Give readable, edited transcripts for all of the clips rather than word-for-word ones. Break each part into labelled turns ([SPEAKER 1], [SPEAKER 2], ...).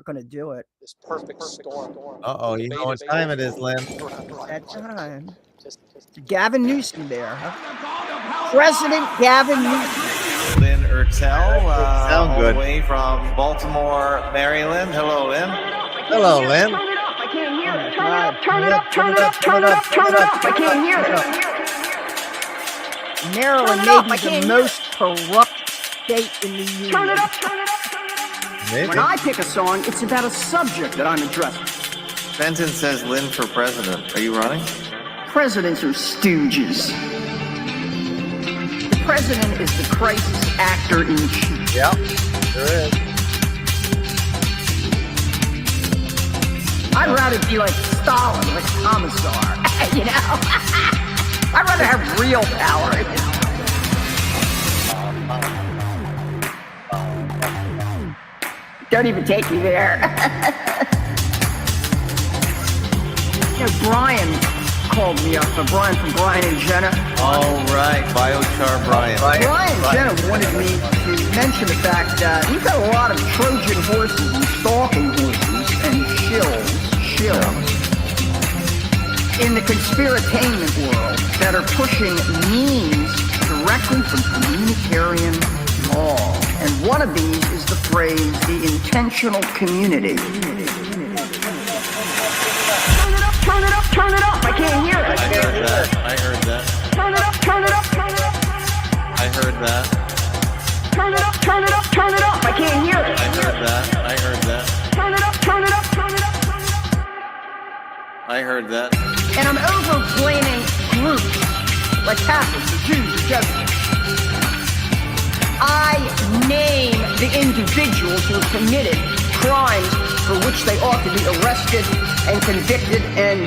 [SPEAKER 1] not going to do it.
[SPEAKER 2] This perfect storm.
[SPEAKER 3] Uh-oh, you know what time it is, Lynn.
[SPEAKER 1] That time. Gavin Newsom there, huh? President Gavin Newsom.
[SPEAKER 3] Lynn Ertell,
[SPEAKER 4] Sound
[SPEAKER 3] all
[SPEAKER 4] good.
[SPEAKER 3] the way from Baltimore, Maryland. Hello, Lynn.
[SPEAKER 4] Hello, Lynn.
[SPEAKER 5] Turn it up, I can't hear it. Turn it up, turn it up, turn it up, turn it up, turn it up. I can't hear it.
[SPEAKER 1] Maryland may be the most corrupt state in the union.
[SPEAKER 5] Turn it up, turn it up, turn it up.
[SPEAKER 4] Maybe.
[SPEAKER 6] When I pick a song, it's about a subject that I'm addressing.
[SPEAKER 3] Benton says Lynn for president. Are you running?
[SPEAKER 6] Presidents are stooges. The president is the crisis actor in chief.
[SPEAKER 4] Yep, there is.
[SPEAKER 6] I'd rather be like Stalin, like a commissar, you know? I'd rather have real power, you know? Don't even take me there. You know, Brian called me up, Brian from Brian and Jenna.
[SPEAKER 3] All right, biochar Brian.
[SPEAKER 6] Brian and Jenna wanted me to mention the fact that we've got a lot of Trojan horses and stalking horses and shills in the conspiratainment world that are pushing memes directly from communitarian law. And one of these is the phrase, the intentional community.
[SPEAKER 5] Turn it up, turn it up. I can't hear it.
[SPEAKER 3] I heard that. I heard that.
[SPEAKER 5] Turn it up, turn it up, turn it up.
[SPEAKER 3] I heard that.
[SPEAKER 5] Turn it up, turn it up, turn it up. I can't hear it.
[SPEAKER 3] I heard that. I heard that.
[SPEAKER 5] Turn it up, turn it up, turn it up.
[SPEAKER 3] I heard that.
[SPEAKER 6] And I'm over-blaming groups like Catholics, the Jews, the Jesuits. I name the individuals who have committed crimes for which they ought to be arrested and convicted and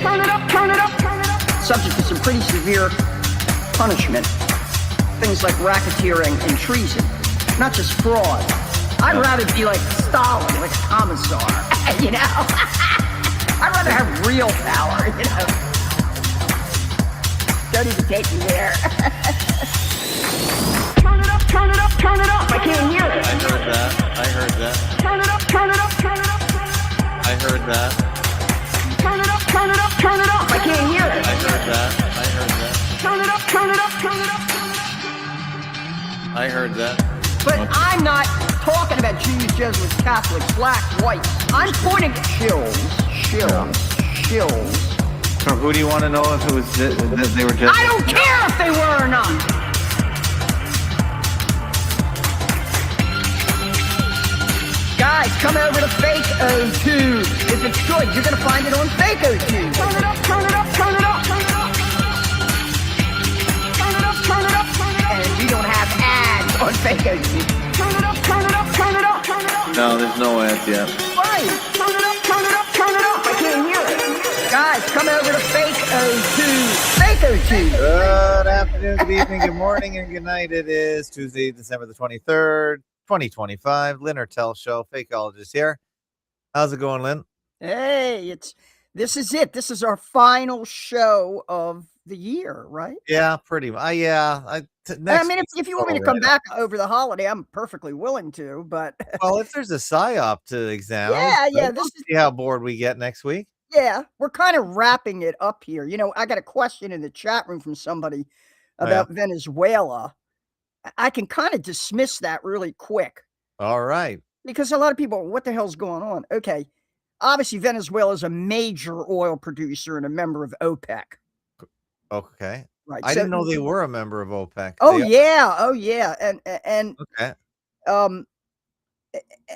[SPEAKER 5] Turn it up, turn it up, turn it up.
[SPEAKER 6] subject to some pretty severe punishment. Things like racketeering and treason, not just fraud. I'd rather be like Stalin, like a commissar, you know? I'd rather have real power, you know? Don't even take me there.
[SPEAKER 5] Turn it up, turn it up, turn it up. I can't hear it.
[SPEAKER 3] I heard that. I heard that.
[SPEAKER 5] Turn it up, turn it up, turn it up.
[SPEAKER 3] I heard that.
[SPEAKER 5] Turn it up, turn it up, turn it up. I can't hear it.
[SPEAKER 3] I heard that. I heard that.
[SPEAKER 5] Turn it up, turn it up, turn it up.
[SPEAKER 3] I heard that.
[SPEAKER 6] But I'm not talking about Jews, Jesuits, Catholics, blacks, whites. I'm pointing at shills.
[SPEAKER 3] So who do you want to know if it was that they were just?
[SPEAKER 6] I don't care if they were or not. Guys, come over to FAK1188. If it's good, you're going to find it on FAK1188.
[SPEAKER 5] Turn it up, turn it up, turn it up, turn it up. Turn it up, turn it up, turn it up.
[SPEAKER 6] And we don't have ads on FAK1188.
[SPEAKER 5] Turn it up, turn it up, turn it up, turn it up.
[SPEAKER 3] No, there's no ads yet.
[SPEAKER 6] Right.
[SPEAKER 5] Turn it up, turn it up, turn it up. I can't hear it.
[SPEAKER 6] Guys, come over to FAK1188. FAK1188.
[SPEAKER 4] Good afternoon, good evening, good morning, and good night. It is Tuesday, December the 23rd, 2025. Lynn Ertell Show, Fakeologist here. How's it going, Lynn?
[SPEAKER 1] Hey, this is it. This is our final show of the year, right?
[SPEAKER 4] Yeah, pretty much.
[SPEAKER 1] I mean, if you want me to come back over the holiday, I'm perfectly willing to, but
[SPEAKER 4] Well, if there's a PSYOP to examine,
[SPEAKER 1] Yeah,
[SPEAKER 4] we'll see how bored we get next week.
[SPEAKER 1] yeah, we're kind of wrapping it up here. You know, I got a question in the chat room from somebody about Venezuela. I can kind of dismiss that really quick
[SPEAKER 4] All right.
[SPEAKER 1] because a lot of people, what the hell's going on? Okay, obviously Venezuela is a major oil producer and a member of OPEC.
[SPEAKER 4] Okay.
[SPEAKER 1] Right.
[SPEAKER 4] I didn't know they were a member of OPEC.
[SPEAKER 1] Oh
[SPEAKER 4] They-
[SPEAKER 1] yeah. And
[SPEAKER 4] Okay.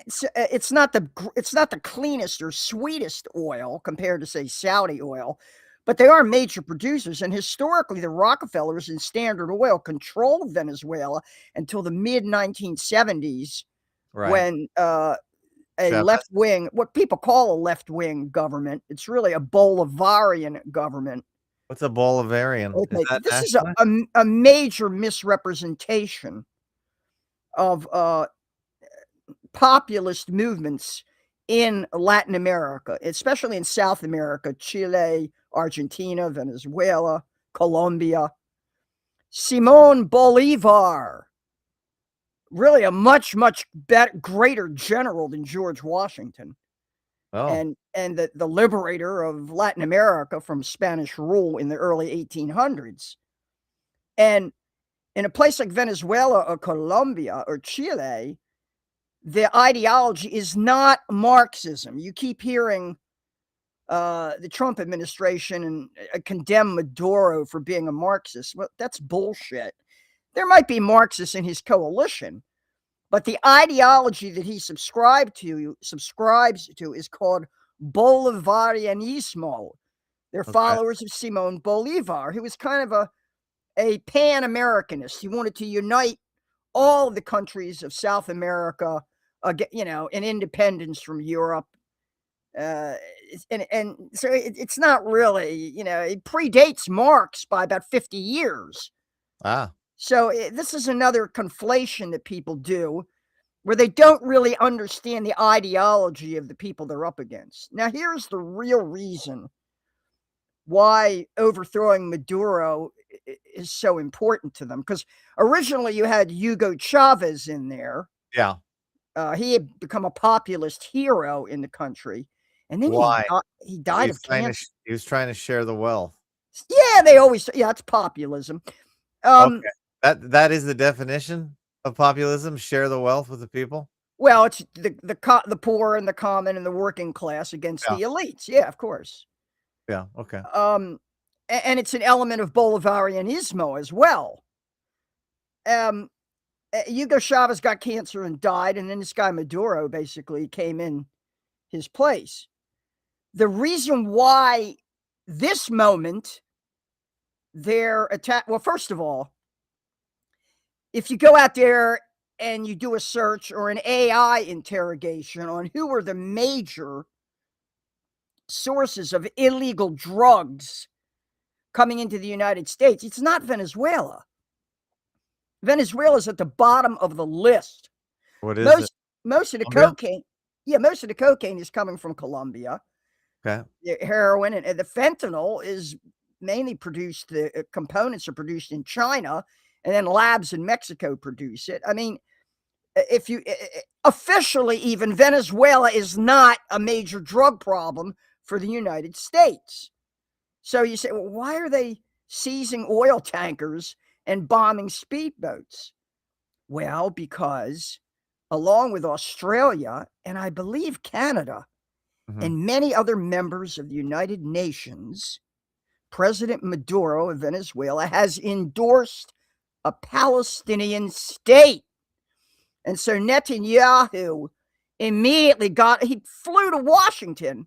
[SPEAKER 1] it's not the cleanest or sweetest oil compared to, say, Saudi oil, but they are major producers. And historically, the Rockefellers and Standard Oil controlled Venezuela until the mid 1970s,
[SPEAKER 4] Right.
[SPEAKER 1] when a
[SPEAKER 4] Chavez.
[SPEAKER 1] left wing, what people call a left wing government, it's really a Bolivarian government.
[SPEAKER 4] What's a Bolivarian?
[SPEAKER 1] Okay,
[SPEAKER 4] Is that
[SPEAKER 1] this is
[SPEAKER 4] nationalist?
[SPEAKER 1] a major misrepresentation of populist movements in Latin America, especially in South America, Chile, Argentina, Venezuela, Colombia. Simón Bolívar really a much, much greater general than George Washington.
[SPEAKER 4] Oh,
[SPEAKER 1] And the liberator of Latin America from Spanish rule in the early 1800s. And in a place like Venezuela or Colombia or Chile, the ideology is not Marxism. You keep hearing the Trump administration and condemn Maduro for being a Marxist. Well, that's bullshit. There might be Marxists in his coalition, but the ideology that he subscribes to is called Bolivarianismo. They're
[SPEAKER 4] okay.
[SPEAKER 1] followers of Simon Bolivar, who was kind of a pan-Americanist. He wanted to unite all the countries of South America, in independence from Europe. And so it's not really, it predates Marx by about 50 years.
[SPEAKER 4] Ah,
[SPEAKER 1] So this is another conflation that people do where they don't really understand the ideology of the people they're up against. Now, here's the real reason why overthrowing Maduro is so important to them. Because originally you had Hugo Chavez in there.
[SPEAKER 4] yeah.
[SPEAKER 1] He had become a populist hero in the country. And then
[SPEAKER 4] Why?
[SPEAKER 1] he died of cancer.
[SPEAKER 4] He was trying to share the wealth.
[SPEAKER 1] Yeah, it's populism.
[SPEAKER 4] Okay. That is the definition of populism, share the wealth with the people?
[SPEAKER 1] Well, it's the poor and the common and the working class against
[SPEAKER 4] Yeah.
[SPEAKER 1] the elites. Yeah, of course.
[SPEAKER 4] Yeah, okay.
[SPEAKER 1] And it's an element of Bolivarianismo as well. Hugo Chavez got cancer and died, and then this guy Maduro basically came in his place. The reason why this moment their attack, well, first of all, if you go out there and you do a search or an AI interrogation on who are the major sources of illegal drugs coming into the United States, it's not Venezuela. Venezuela's at the bottom of the list.
[SPEAKER 4] What is it?
[SPEAKER 1] Most of the
[SPEAKER 4] Colombia?
[SPEAKER 1] cocaine, most of the cocaine is coming from Colombia.
[SPEAKER 4] Okay.
[SPEAKER 1] The heroin and the fentanyl is mainly produced, the components are produced in China, and then labs in Mexico produce it. I mean, if you officially, even Venezuela is not a major drug problem for the United States. So you say, well, why are they seizing oil tankers and bombing speedboats? Well, because along with Australia and I believe Canada and many other members of the United Nations, President Maduro of Venezuela has endorsed a Palestinian state. And so Netanyahu immediately he flew to Washington.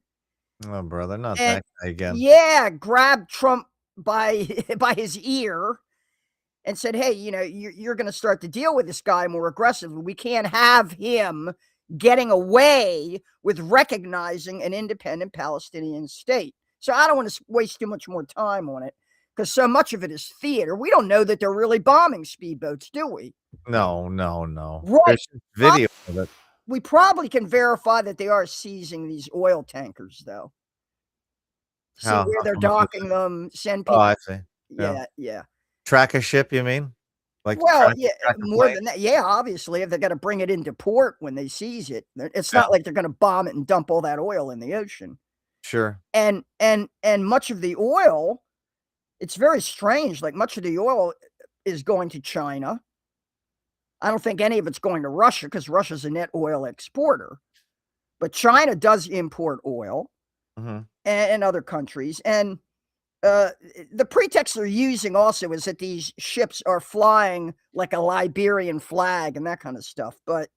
[SPEAKER 4] Oh, brother, not that guy again.
[SPEAKER 1] Yeah, grabbed Trump by his ear and said, hey, you're going to start to deal with this guy more aggressively. We can't have him getting away with recognizing an independent Palestinian state. So I don't want to waste too much more time on it because so much of it is theater. We don't know that they're really bombing speedboats, do we?
[SPEAKER 4] No.
[SPEAKER 1] Right.
[SPEAKER 4] There's video of it.
[SPEAKER 1] We probably can verify that they are seizing these oil tankers, though. See
[SPEAKER 4] How
[SPEAKER 1] where they're
[SPEAKER 4] come you
[SPEAKER 1] docking them, send people.
[SPEAKER 4] Oh, I see.
[SPEAKER 1] Yeah.
[SPEAKER 4] Track a ship, you mean? Like
[SPEAKER 1] Well,
[SPEAKER 4] track a
[SPEAKER 1] more
[SPEAKER 4] plane?
[SPEAKER 1] than that. Yeah, obviously, if they're going to bring it into port when they seize it, it's not like they're going to bomb it and dump all that oil in the ocean.
[SPEAKER 4] Sure.
[SPEAKER 1] And much of the oil, it's very strange. Like much of the oil is going to China. I don't think any of it's going to Russia because Russia's a net oil exporter. But China does import oil and other countries. And the pretext they're using also is that these ships are flying like a Liberian flag and that kind of stuff. But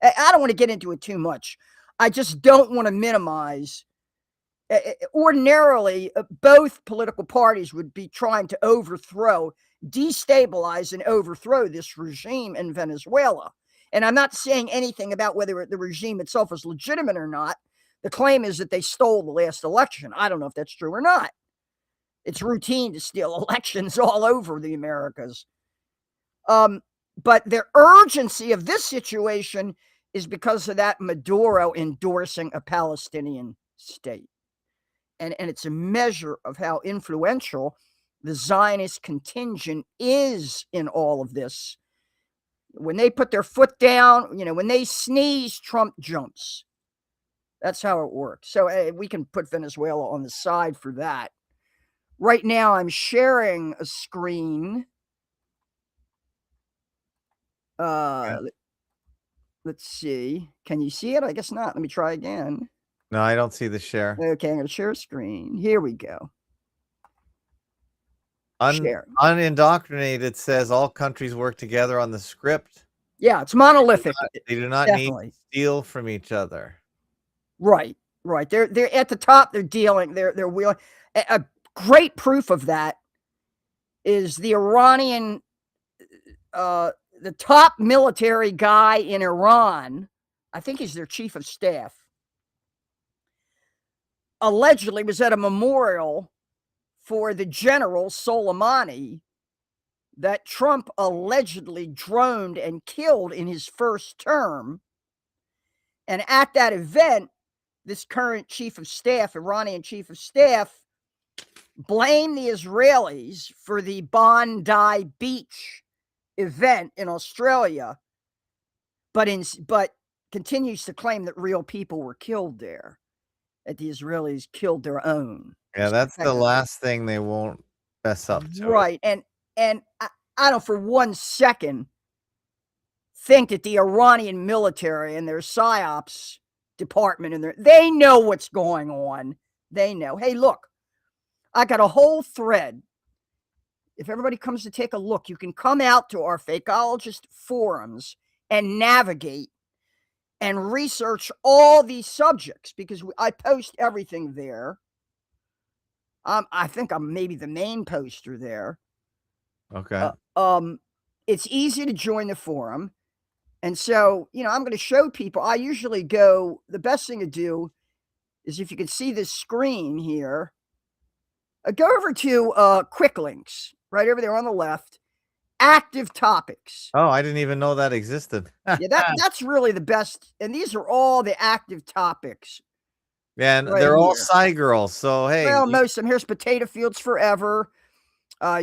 [SPEAKER 1] I don't want to get into it too much. I just don't want to minimize. Ordinarily, both political parties would be trying to destabilize and overthrow this regime in Venezuela. And I'm not saying anything about whether the regime itself is legitimate or not. The claim is that they stole the last election. I don't know if that's true or not. It's routine to steal elections all over the Americas. But the urgency of this situation is because of that Maduro endorsing a Palestinian state. And it's a measure of how influential the Zionist contingent is in all of this. When they put their foot down, when they sneeze, Trump jumps. That's how it works. So we can put Venezuela on the side for that. Right now, I'm sharing a screen. Let's see. Can you see it? I guess not. Let me try again.
[SPEAKER 4] No, I don't see the share.
[SPEAKER 1] Okay, I'm going to share a screen. Here we go. Share.
[SPEAKER 4] Unindoctrinated says all countries work together on the script.
[SPEAKER 1] Yeah, it's monolithic.
[SPEAKER 4] They do not
[SPEAKER 1] Definitely.
[SPEAKER 4] need to steal from each other.
[SPEAKER 1] Right. They're at the top. They're dealing. They're wheeling. A great proof of that is the Iranian, the top military guy in Iran. I think he's their chief of staff. Allegedly was at a memorial for the general Soleimani that Trump allegedly droned and killed in his first term. And at that event, this current chief of staff, Iranian chief of staff, blamed the Israelis for the Bondi Beach event in Australia, but continues to claim that real people were killed there, that the Israelis killed their own.
[SPEAKER 4] Yeah, that's the last thing they won't mess up to.
[SPEAKER 1] Right. And I don't for 1 second think that the Iranian military and their PSYOPs department and they know what's going on. They know. Hey, look, I got a whole thread. If everybody comes to take a look, you can come out to our Fakeologist forums and navigate and research all these subjects because I post everything there. I think I'm maybe the main poster there.
[SPEAKER 4] Okay.
[SPEAKER 1] It's easy to join the forum. And so, I'm going to show people. I usually go, the best thing to do is if you can see this screen here, go over to quick links right over there on the left, active topics.
[SPEAKER 4] Oh, I didn't even know that existed.
[SPEAKER 1] Yeah, that's really the best. And these are all the active topics.
[SPEAKER 4] Yeah, and
[SPEAKER 1] right
[SPEAKER 4] they're all
[SPEAKER 1] here.
[SPEAKER 4] Psy girls. So, hey.
[SPEAKER 1] Well, most of them. Here's Potato Fields Forever.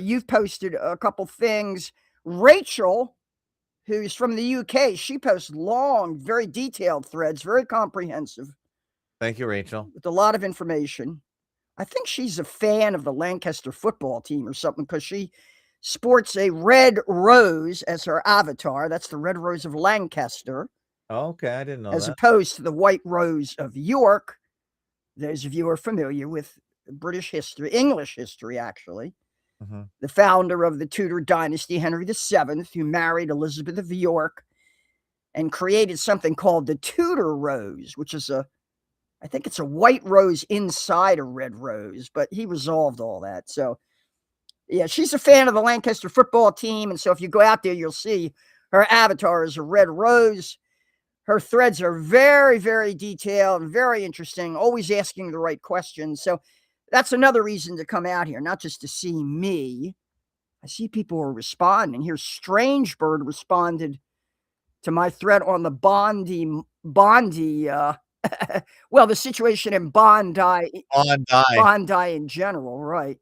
[SPEAKER 1] You've posted a couple things. Rachel, who's from the UK, she posts long, very detailed threads, very comprehensive.
[SPEAKER 4] Thank you, Rachel.
[SPEAKER 1] With a lot of information. I think she's a fan of the Lancaster football team or something because she sports a red rose as her avatar. That's the red rose of Lancaster.
[SPEAKER 4] Oh, okay, I didn't know
[SPEAKER 1] as
[SPEAKER 4] that.
[SPEAKER 1] opposed to the white rose of York. Those of you who are familiar with British history, English history, actually.
[SPEAKER 4] Mm-hmm.
[SPEAKER 1] The founder of the Tudor dynasty, Henry VII, who married Elizabeth of York and created something called the Tudor rose, which is I think it's a white rose inside a red rose, but he resolved all that. So, yeah, she's a fan of the Lancaster football team. And so if you go out there, you'll see her avatar is a red rose. Her threads are very, very detailed and very interesting, always asking the right questions. So that's another reason to come out here, not just to see me. I see people are responding. Here, Strange Bird responded to my thread on the Bondi, well, the situation in Bondi in general, right?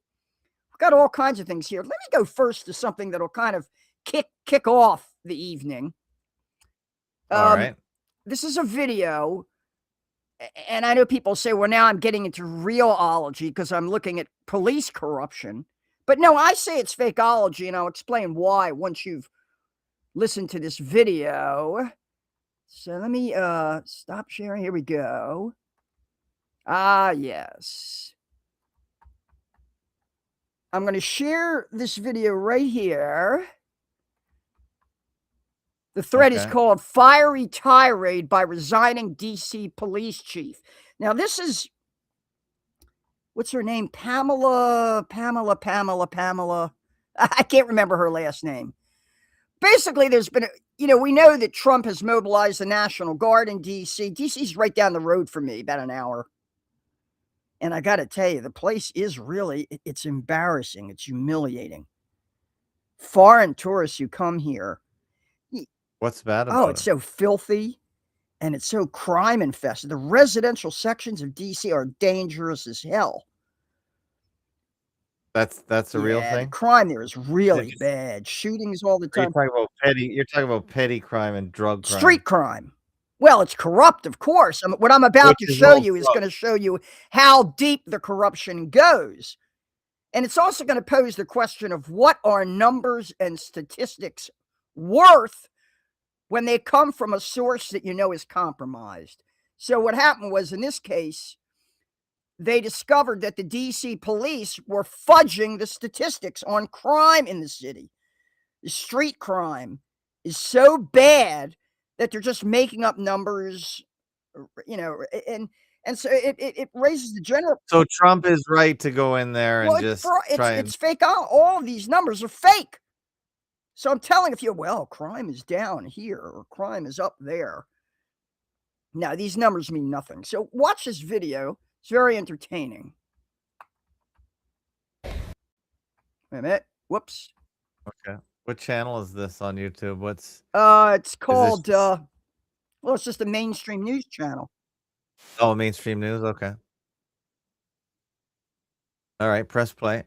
[SPEAKER 1] We've got all kinds of things here. Let me go first to something that'll kind of kick off the evening.
[SPEAKER 4] All right.
[SPEAKER 1] This is a video, and I know people say, well, now I'm getting into realology because I'm looking at police corruption. But no, I say it's fakeology, and I'll explain why once you've listened to this video. So let me stop sharing. Here we go. Yes. I'm going to share this video right here. The thread is called Fiery Tirade by Resigning DC Police Chief. Now, this is, what's her name? Pamela. I can't remember her last name. Basically, there's been, we know that Trump has mobilized the National Guard in DC. DC's right down the road from me, about an hour. And I got to tell you, the place is really, it's embarrassing. It's humiliating. Foreign tourists who come here.
[SPEAKER 4] What's bad about it?
[SPEAKER 1] It's so filthy and it's so crime infested. The residential sections of DC are dangerous as hell.
[SPEAKER 4] That's a real
[SPEAKER 1] Yeah, the
[SPEAKER 4] thing.
[SPEAKER 1] crime there is really
[SPEAKER 4] It's-
[SPEAKER 1] bad. Shootings all the
[SPEAKER 4] You're
[SPEAKER 1] time.
[SPEAKER 4] talking about petty. You're talking about petty crime and drug crime.
[SPEAKER 1] Street crime. Well, it's corrupt, of course. What I'm about
[SPEAKER 4] Which
[SPEAKER 1] to
[SPEAKER 4] is
[SPEAKER 1] show
[SPEAKER 4] all
[SPEAKER 1] you is
[SPEAKER 4] corrupt.
[SPEAKER 1] going to show you how deep the corruption goes. And it's also going to pose the question of what are numbers and statistics worth when they come from a source that you know is compromised. So what happened was, in this case, they discovered that the DC police were fudging the statistics on crime in the city. The street crime is so bad that they're just making up numbers, and so it raises the general.
[SPEAKER 4] So Trump is right to go in there and
[SPEAKER 1] Well,
[SPEAKER 4] just
[SPEAKER 1] it's
[SPEAKER 4] try and.
[SPEAKER 1] it's fake. All of these numbers are fake. So I'm telling you, well, crime is down here or crime is up there. Now, these numbers mean nothing. So watch this video. It's very entertaining. Wait a minute. Whoops.
[SPEAKER 4] Okay. What channel is this on YouTube? What's?
[SPEAKER 1] It's called, well, it's just a mainstream news channel.
[SPEAKER 4] Oh, mainstream news. Okay. All right. Press play.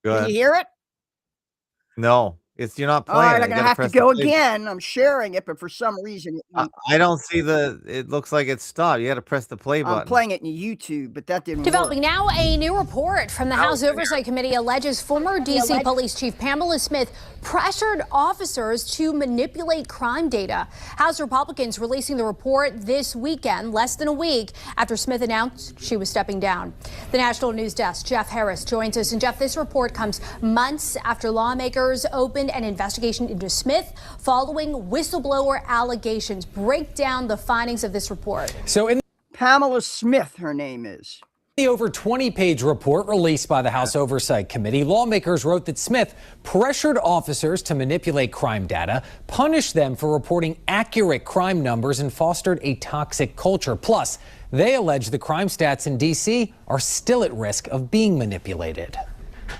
[SPEAKER 4] Go
[SPEAKER 1] Can
[SPEAKER 4] ahead.
[SPEAKER 1] you hear it?
[SPEAKER 4] No, you're not
[SPEAKER 1] All
[SPEAKER 4] playing.
[SPEAKER 1] right,
[SPEAKER 4] it.
[SPEAKER 1] I'm
[SPEAKER 4] You
[SPEAKER 1] going to
[SPEAKER 4] gotta
[SPEAKER 1] have to
[SPEAKER 4] press the
[SPEAKER 1] go
[SPEAKER 4] play.
[SPEAKER 1] again. I'm sharing it, but for some reason,
[SPEAKER 4] I don't see it looks like it's stopped. You got to press the play button.
[SPEAKER 1] I'm playing it in YouTube, but that didn't
[SPEAKER 2] Developing
[SPEAKER 1] work.
[SPEAKER 2] now, a new report from the House Oversight Committee alleges former D.C. Police Chief Pamela Smith pressured officers to manipulate crime data. House Republicans releasing the report this weekend, less than a week after Smith announced she was stepping down. The National News Desk, Jeff Harris, joins us. And Jeff, this report comes months after lawmakers opened an investigation into Smith following whistleblower allegations. Break down the findings of this report.
[SPEAKER 7] So in
[SPEAKER 1] Pamela Smith, her name is.
[SPEAKER 7] the over 20-page report released by the House Oversight Committee, lawmakers wrote that Smith pressured officers to manipulate crime data, punished them for reporting accurate crime numbers, and fostered a toxic culture. Plus, they allege the crime stats in D.C. are still at risk of being manipulated.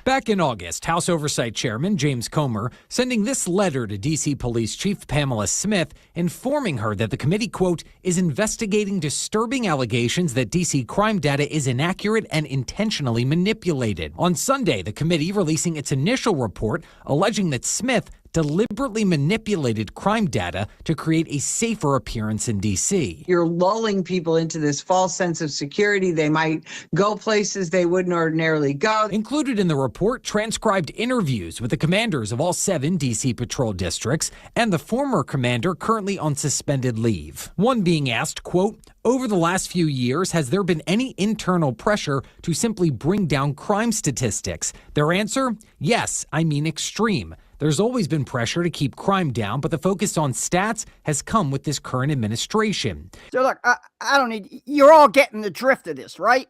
[SPEAKER 7] Back in August, House Oversight Chairman James Comer sending this letter to D.C. Police Chief Pamela Smith, informing her that the committee, quote, is investigating disturbing allegations that D.C. crime data is inaccurate and intentionally manipulated. On Sunday, the committee releasing its initial report alleging that Smith deliberately manipulated crime data to create a safer appearance in D.C.
[SPEAKER 8] You're lulling people into this false sense of security. They might go places they wouldn't ordinarily go.
[SPEAKER 7] Included in the report, transcribed interviews with the commanders of all 7 D.C. patrol districts and the former commander currently on suspended leave. One being asked, quote, over the last few years, has there been any internal pressure to simply bring down crime statistics? Their answer, yes, I mean extreme. There's always been pressure to keep crime down, but the focus on stats has come with this current administration.
[SPEAKER 1] So look, I don't need, you're all getting the drift of this, right?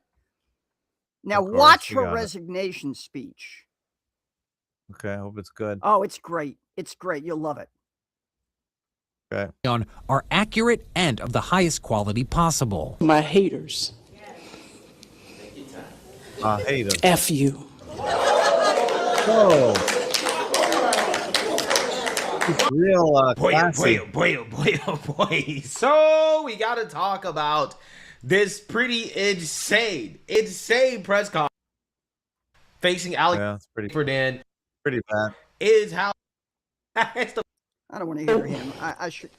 [SPEAKER 1] Now
[SPEAKER 4] Of course,
[SPEAKER 1] watch
[SPEAKER 4] you
[SPEAKER 1] her
[SPEAKER 4] got it.
[SPEAKER 1] resignation speech.
[SPEAKER 4] Okay, I hope it's good.
[SPEAKER 1] Oh, it's great. It's great. You'll love it.
[SPEAKER 4] Okay.
[SPEAKER 7] Are accurate and of the highest quality possible.
[SPEAKER 9] My haters,
[SPEAKER 4] I hate him.
[SPEAKER 9] F you.
[SPEAKER 4] Oh. It's real classy.
[SPEAKER 10] Boy. So we got to talk about this pretty insane press conference facing Alex
[SPEAKER 4] Yeah, it's pretty
[SPEAKER 10] Ferdinand
[SPEAKER 4] bad.
[SPEAKER 10] is how
[SPEAKER 1] I don't want to hear him. I should.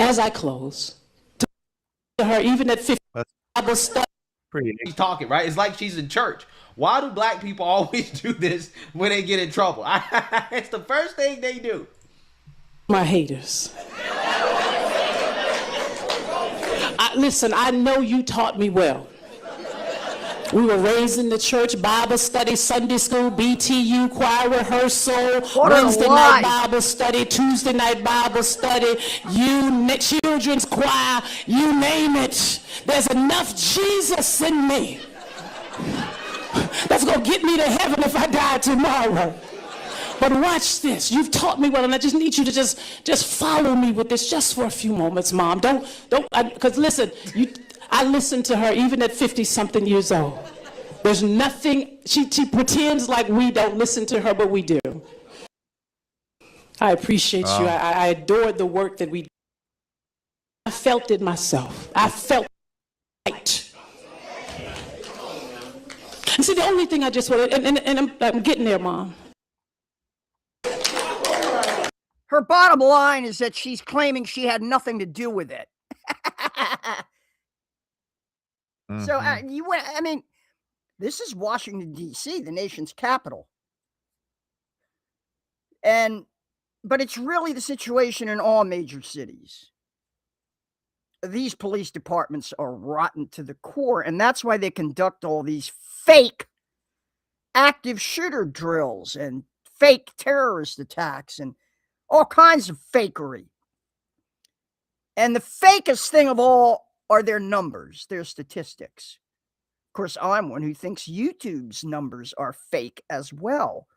[SPEAKER 9] As I close, to her, even at 50,
[SPEAKER 4] That's
[SPEAKER 9] Bible study,
[SPEAKER 4] pretty.
[SPEAKER 10] she's talking, right? It's like she's in church. Why do black people always do this when they get in trouble? It's the first thing they do.
[SPEAKER 9] my haters. Listen, I know you taught me well. We were raised in the church, Bible study, Sunday school, BTU, choir rehearsal,
[SPEAKER 1] What a
[SPEAKER 9] Wednesday
[SPEAKER 1] lie.
[SPEAKER 9] night Bible study, Tuesday night Bible study, children's choir, you name it. There's enough Jesus in me that's going to get me to heaven if I die tomorrow. But watch this. You've taught me well, and I just need you to just follow me with this just for a few moments, Mom. Because listen, I listened to her even at 50-something years old. There's nothing, she pretends like we don't listen to her, but we do. I appreciate you. I adored the work that we did. I felt it myself. I felt it. See, the only thing I just want to, and I'm getting there, Mom.
[SPEAKER 1] Her bottom line is that she's claiming she had nothing to do with it. So, I mean, this is Washington, D.C., the nation's capital. But it's really the situation in all major cities. These police departments are rotten to the core, and that's why they conduct all these fake active shooter drills and fake terrorist attacks and all kinds of fakery. And the fakest thing of all are their numbers, their statistics. Of course, I'm one who thinks YouTube's numbers are fake as well.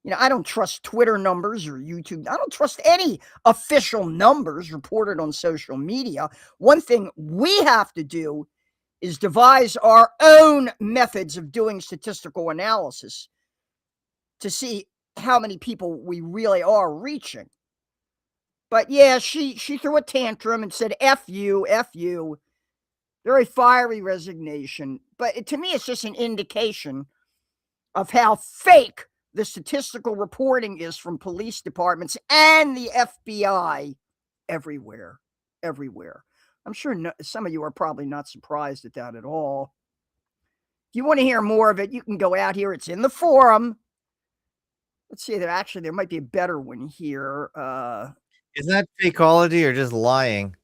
[SPEAKER 1] You know, I don't trust Twitter numbers or YouTube. I don't trust any official numbers reported on social media. One thing we have to do is devise our own methods of doing statistical analysis to see how many people we really are reaching. But yeah, she threw a tantrum and said, F you, F you. Very fiery resignation. But to me, it's just an indication of how fake the statistical reporting is from police departments and the FBI everywhere. I'm sure some of you are probably not surprised at that at all. If you want to hear more of it, you can go out here. It's in the forum. Let's see, there might be a better one here.
[SPEAKER 4] Is that fakeology or just lying?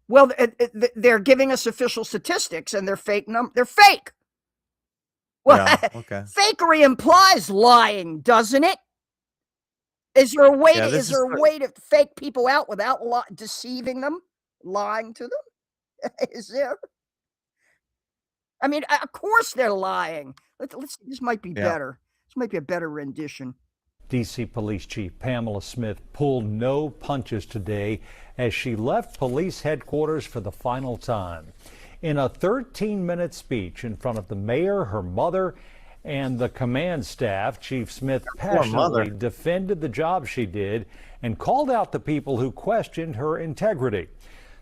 [SPEAKER 1] Well, they're giving us official statistics, and they're fake. They're fake. Well,
[SPEAKER 4] yeah, okay.
[SPEAKER 1] Fakery implies lying, doesn't it? Is there a way? Is there a way to fake people out without deceiving them, lying to them? Is there? I mean, of course they're lying. Let's. This might be better. This might be a better rendition.
[SPEAKER 11] D.C. Police Chief Pamela Smith pulled no punches today as she left police headquarters for the final time. In a 13-minute speech in front of the mayor, her mother, and the command staff, Chief Smith passionately defended the job she did and called out the people who questioned her integrity.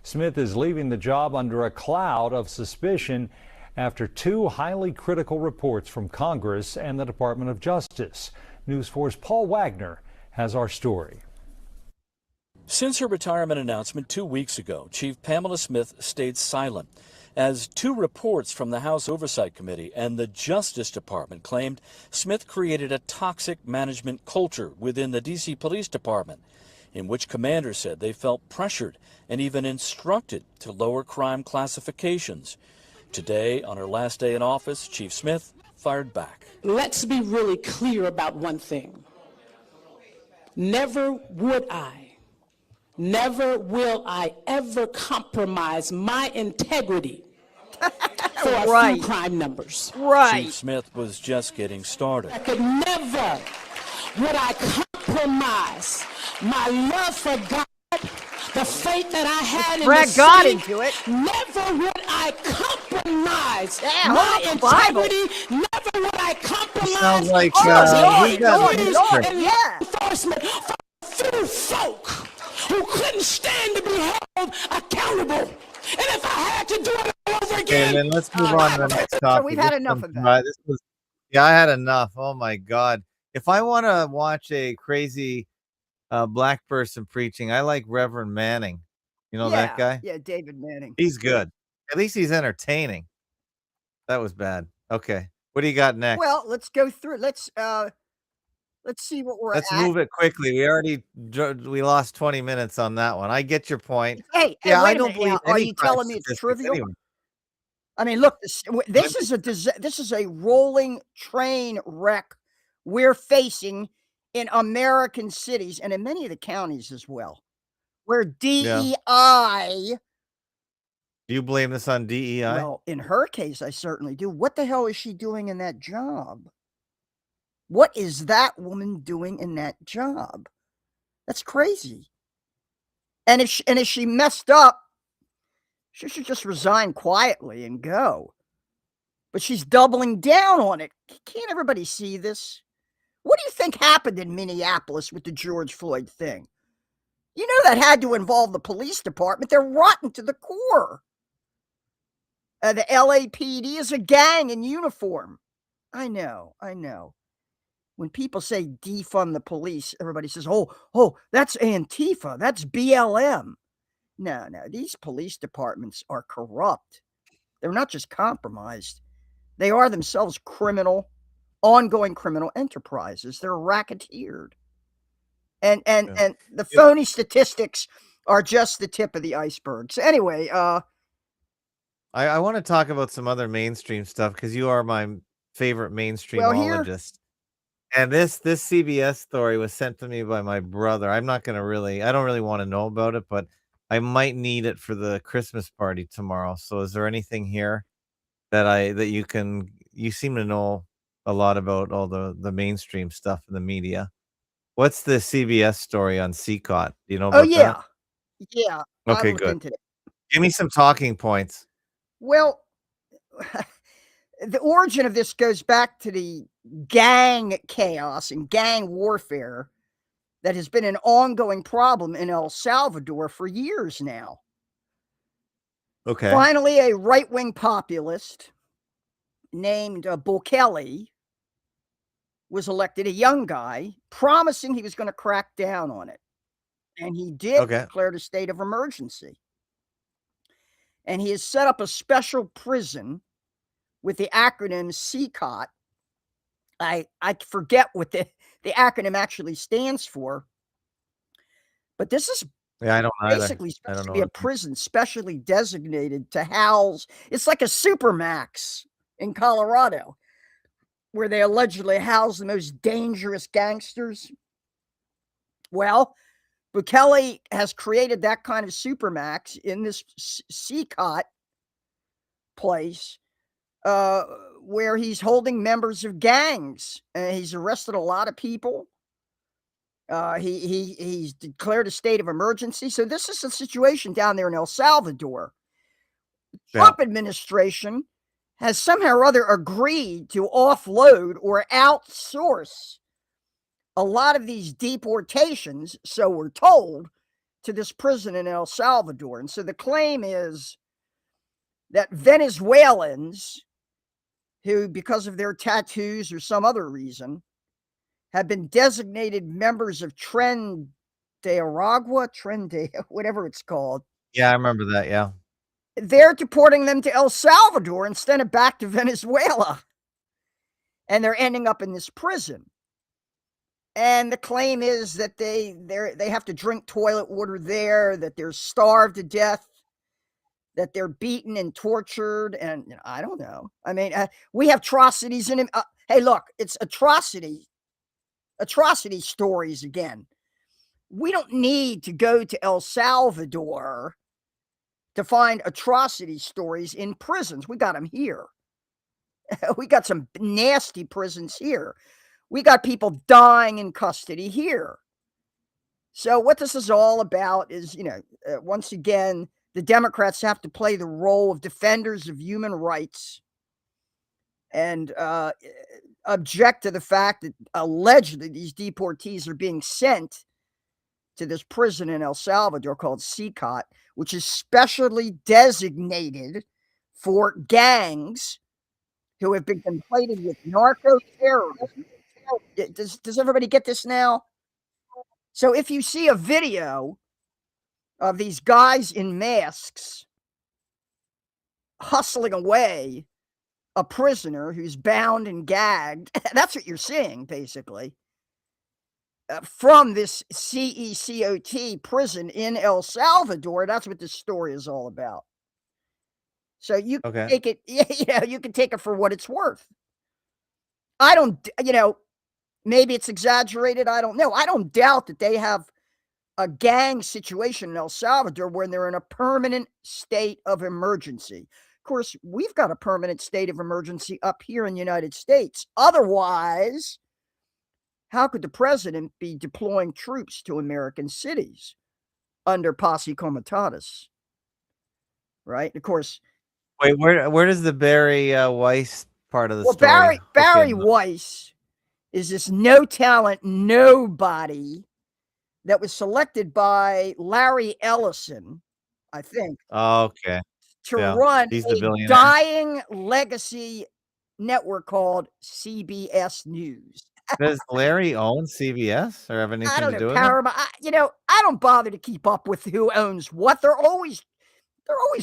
[SPEAKER 11] Smith is leaving the job under a cloud of suspicion after two highly critical reports from Congress and the Department of Justice. News 4's Paul Wagner has our story.
[SPEAKER 12] Since her retirement announcement 2 weeks ago, Chief Pamela Smith stayed silent as two reports from the House Oversight Committee and the Justice Department claimed Smith created a toxic management culture within the D.C. Police Department, in which commanders said they felt pressured and even instructed to lower crime classifications. Today, on her last day in office, Chief Smith fired back.
[SPEAKER 9] Let's be really clear about one thing. Never will I ever compromise my integrity for a few crime numbers.
[SPEAKER 12] Chief Smith was just getting started.
[SPEAKER 9] I could never would I compromise my love for God, the faith that I had in the
[SPEAKER 1] God
[SPEAKER 9] city.
[SPEAKER 1] Into it.
[SPEAKER 9] Never would I compromise my integrity. Never would I compromise
[SPEAKER 4] sounds like
[SPEAKER 9] enforcement for a few folk who couldn't stand to be held accountable. And if I had to do it all over again.
[SPEAKER 4] Okay, then let's move on to the next topic.
[SPEAKER 1] So we've had enough of that.
[SPEAKER 4] I had enough. Oh my God. If I want to watch a crazy black person preaching, I like Reverend Manning. You know that guy?
[SPEAKER 1] Yeah, David Manning.
[SPEAKER 4] He's good. At least he's entertaining. That was bad. Okay. What do you got next?
[SPEAKER 1] Well, let's go through. Let's see what we're
[SPEAKER 4] Let's move it quickly. We lost 20 minutes on that one. I get your point.
[SPEAKER 1] Hey,
[SPEAKER 4] I don't believe.
[SPEAKER 1] Are you telling me it's trivial?
[SPEAKER 4] Anyway.
[SPEAKER 1] I mean, look, this is a rolling train wreck we're facing in American cities and in many of the counties as well, where DEI.
[SPEAKER 4] Do you blame this on DEI?
[SPEAKER 1] Well, in her case, I certainly do. What the hell is she doing in that job? What is that woman doing in that job? That's crazy. And if she messed up, she should just resign quietly and go. But she's doubling down on it. Can't everybody see this? What do you think happened in Minneapolis with the George Floyd thing? You know that had to involve the police department. They're rotten to the core. The LAPD is a gang in uniform. I know. When people say defund the police, everybody says, oh, that's Antifa, that's BLM. No, these police departments are corrupt. They're not just compromised. They are themselves ongoing criminal enterprises. They're racketeered. And the phony statistics are just the tip of the iceberg. So anyway,
[SPEAKER 4] I want to talk about some other mainstream stuff because you are my favorite mainstreamologist. And this CBS story was sent to me by my brother. I don't really want to know about it, but I might need it for the Christmas party tomorrow. So is there anything here that you seem to know a lot about all the mainstream stuff in the media. What's the CBS story on CCOT? Do you know about that?
[SPEAKER 1] Yeah.
[SPEAKER 4] Okay,
[SPEAKER 1] I looked
[SPEAKER 4] good.
[SPEAKER 1] into it.
[SPEAKER 4] Give me some talking points.
[SPEAKER 1] Well, the origin of this goes back to the gang chaos and gang warfare that has been an ongoing problem in El Salvador for years now.
[SPEAKER 4] Okay.
[SPEAKER 1] Finally, a right-wing populist named Bukele was elected, a young guy, promising he was going to crack down on it. And he did declare a state of emergency. And he has set up a special prison with the acronym CCOT. I forget what the acronym actually stands for. But this is
[SPEAKER 4] I don't
[SPEAKER 1] basically supposed to be a prison specially designated to house. It's like a supermax in Colorado, where they allegedly house the most dangerous gangsters. Well, Bukele has created that kind of supermax in this CCOT place, where he's holding members of gangs. He's arrested a lot of people. He's declared a state of emergency. So this is the situation down there in El Salvador. The Trump administration has somehow or other agreed to offload or outsource a lot of these deportations, so we're told, to this prison in El Salvador. And so the claim is that Venezuelans who, because of their tattoos or some other reason, have been designated members of Tren de Aragua, whatever it's called.
[SPEAKER 4] Yeah, I remember that, yeah.
[SPEAKER 1] They're deporting them to El Salvador instead of back to Venezuela. And they're ending up in this prison. And the claim is that they have to drink toilet water there, that they're starved to death, that they're beaten and tortured, and I don't know. I mean, we have atrocities in him. Hey, look, it's atrocity stories again. We don't need to go to El Salvador to find atrocity stories in prisons. We got them here. We got some nasty prisons here. We got people dying in custody here. So what this is all about is, once again, the Democrats have to play the role of defenders of human rights and object to the fact that allegedly these deportees are being sent to this prison in El Salvador called CCOT, which is specially designated for gangs who have been conflated with narco-terrorism. Does everybody get this now? So if you see a video of these guys in masks hustling away a prisoner who's bound and gagged, that's what you're seeing, basically, from this CECOT prison in El Salvador. That's what this story is all about. So you can take it, you can take it for what it's worth. I don't, maybe it's exaggerated. I don't know. I don't doubt that they have a gang situation in El Salvador where they're in a permanent state of emergency. Of course, we've got a permanent state of emergency up here in the United States. Otherwise, how could the president be deploying troops to American cities under posse comitatus? Right? Of course.
[SPEAKER 4] Wait, where does the Barry Weiss part of the story?
[SPEAKER 1] Barry Weiss is this no talent nobody that was selected by Larry Ellison, I think.
[SPEAKER 4] Okay.
[SPEAKER 1] to
[SPEAKER 4] Yeah,
[SPEAKER 1] run
[SPEAKER 4] he's the
[SPEAKER 1] a
[SPEAKER 4] billionaire.
[SPEAKER 1] dying legacy network called CBS News.
[SPEAKER 4] Does Larry own CBS or have
[SPEAKER 1] I
[SPEAKER 4] anything
[SPEAKER 1] don't
[SPEAKER 4] to
[SPEAKER 1] know,
[SPEAKER 4] do with it?
[SPEAKER 1] Paramount. I don't bother to keep up with who owns what. They're always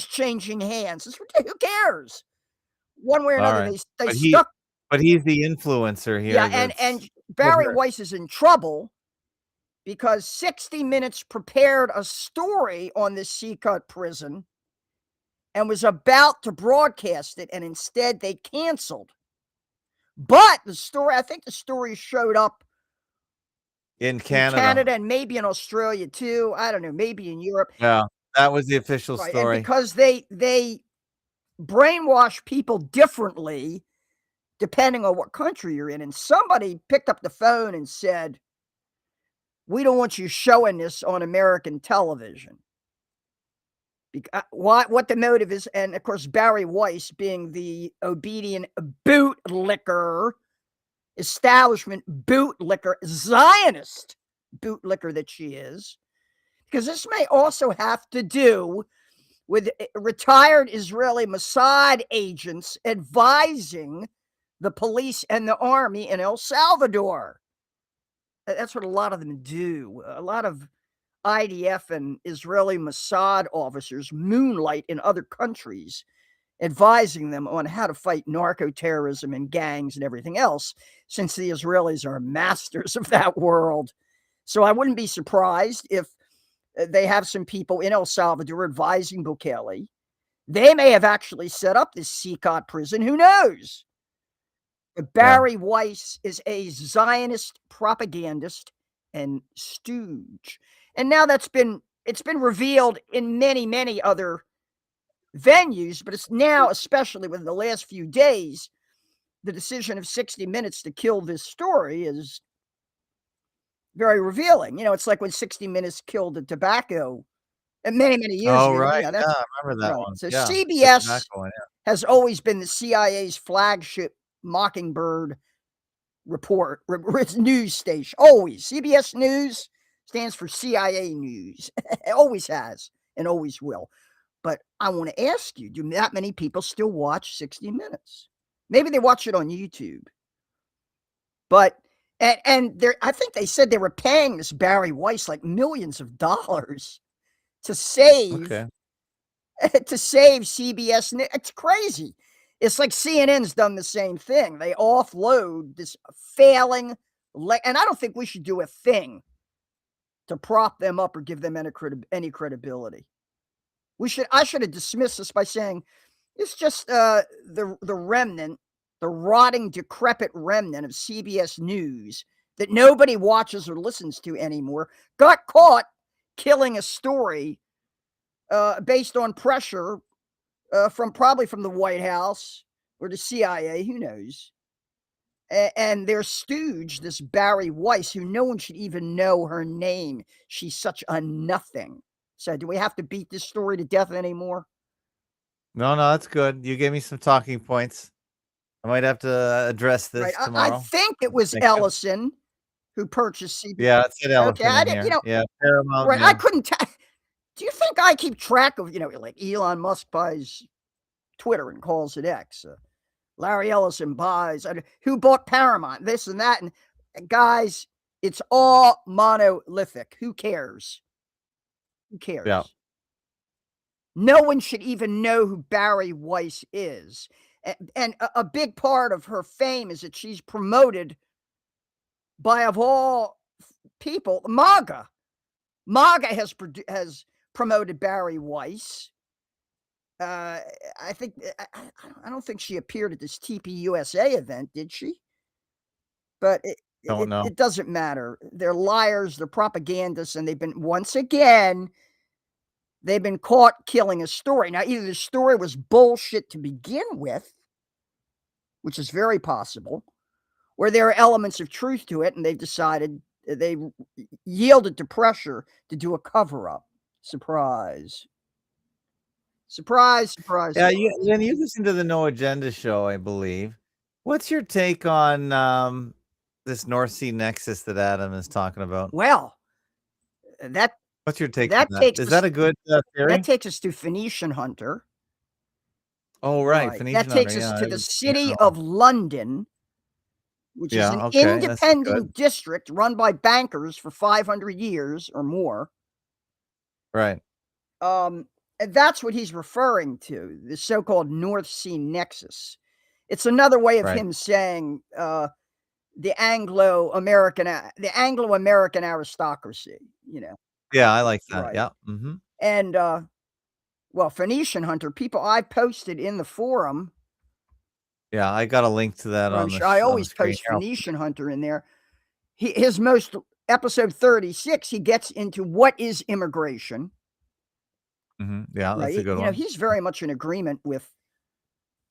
[SPEAKER 1] changing hands. It's ridiculous. Who cares? One way or
[SPEAKER 4] All
[SPEAKER 1] another,
[SPEAKER 4] right,
[SPEAKER 1] they
[SPEAKER 4] but
[SPEAKER 1] stuck.
[SPEAKER 4] he's the influencer
[SPEAKER 1] Yeah,
[SPEAKER 4] here.
[SPEAKER 1] and
[SPEAKER 4] That's
[SPEAKER 1] Barry Weiss is in trouble because 60 Minutes prepared a story on this C-cut prison and was about to broadcast it, and instead they canceled. But I think the story showed up
[SPEAKER 4] in Canada.
[SPEAKER 1] And maybe in Australia too. I don't know, maybe in Europe.
[SPEAKER 4] Yeah, that was the official
[SPEAKER 1] Right,
[SPEAKER 4] story.
[SPEAKER 1] and because they brainwash people differently depending on what country you're in, and somebody picked up the phone and said, "We don't want you showing this on American television." What the motive is, and of course Barry Weiss, being the obedient bootlicker, establishment bootlicker, Zionist bootlicker that she is, because this may also have to do with retired Israeli Mossad agents advising the police and the army in El Salvador. That's what a lot of them do. A lot of IDF and Israeli Mossad officers moonlight in other countries, advising them on how to fight narco-terrorism and gangs and everything else, since the Israelis are masters of that world. So I wouldn't be surprised if they have some people in El Salvador advising Bukele. They may have actually set up this CCOT prison. Who knows? But Barry Weiss is a Zionist propagandist and stooge. And now it's been revealed in many, many other venues, but it's now, especially within the last few days, the decision of 60 Minutes to kill this story is very revealing. It's like when 60 Minutes killed the tobacco many, many years ago.
[SPEAKER 4] Oh, right.
[SPEAKER 1] Yeah,
[SPEAKER 4] I remember that one.
[SPEAKER 1] So
[SPEAKER 4] Yeah,
[SPEAKER 1] CBS has always been the CIA's flagship Mockingbird report news station. Always. CBS News stands for CIA News. It always has and always will. But I want to ask you, do that many people still watch 60 Minutes? Maybe they watch it on YouTube. But and I think they said they were paying this Barry Weiss like millions of dollars to save CBS News. It's crazy. It's like CNN's done the same thing. They offload this failing, and I don't think we should do a thing to prop them up or give them any credibility. I should have dismissed this by saying it's just the remnant, the rotting, decrepit remnant of CBS News that nobody watches or listens to anymore, got caught killing a story based on pressure probably from the White House or the CIA, who knows. And their stooge, this Barry Weiss, who no one should even know her name. She's such a nothing. So do we have to beat this story to death anymore?
[SPEAKER 4] No, that's good. You gave me some talking points. I might have to address this tomorrow.
[SPEAKER 1] I think it was Ellison who purchased CBS.
[SPEAKER 4] Yeah, it said Ellison in here. Yeah, Paramount.
[SPEAKER 1] Right, I couldn't tell. Do you think I keep track of, like Elon Musk buys Twitter and calls it X? Larry Ellison buys, who bought Paramount, this and that. And guys, it's all monolithic. Who cares? Who cares?
[SPEAKER 4] Yeah.
[SPEAKER 1] No one should even know who Barry Weiss is. And a big part of her fame is that she's promoted by, of all people, MAGA. MAGA has promoted Barry Weiss. I don't think she appeared at this TPUSA event, did she? But it doesn't matter. They're liars, they're propagandists, and they've been caught killing a story. Now, either the story was bullshit to begin with, which is very possible, or there are elements of truth to it, and they yielded to pressure to do a cover-up. Surprise. Surprise, surprise.
[SPEAKER 4] Yeah, when you listen to the No Agenda show, I believe. What's your take on this North Sea nexus that Adam is talking about?
[SPEAKER 1] Well,
[SPEAKER 4] what's your take on that? Is that a good theory?
[SPEAKER 1] That takes us to Phoenician Hunter,
[SPEAKER 4] Oh, right.
[SPEAKER 1] Right.
[SPEAKER 4] Phoenician
[SPEAKER 1] That takes
[SPEAKER 4] Hunter.
[SPEAKER 1] us
[SPEAKER 4] Yeah.
[SPEAKER 1] to the city of London, which is an
[SPEAKER 4] Okay. That's good.
[SPEAKER 1] independent district run by bankers for 500 years or more.
[SPEAKER 4] Right.
[SPEAKER 1] And that's what he's referring to, the so-called North Sea Nexus. It's another way of
[SPEAKER 4] Right.
[SPEAKER 1] him saying the Anglo-American aristocracy, you know.
[SPEAKER 4] Yeah, I like that.
[SPEAKER 1] Right.
[SPEAKER 4] Yeah. Mm-hmm.
[SPEAKER 1] And well, Phoenician Hunter, people I posted in the forum.
[SPEAKER 4] Yeah, I got a link to that on the
[SPEAKER 1] I
[SPEAKER 4] on the
[SPEAKER 1] always
[SPEAKER 4] screen
[SPEAKER 1] post
[SPEAKER 4] here.
[SPEAKER 1] Phoenician Hunter in there. His most episode 36, he gets into what is immigration.
[SPEAKER 4] Yeah, that's a
[SPEAKER 1] Right.
[SPEAKER 4] good
[SPEAKER 1] You know,
[SPEAKER 4] one.
[SPEAKER 1] he's very much in agreement with.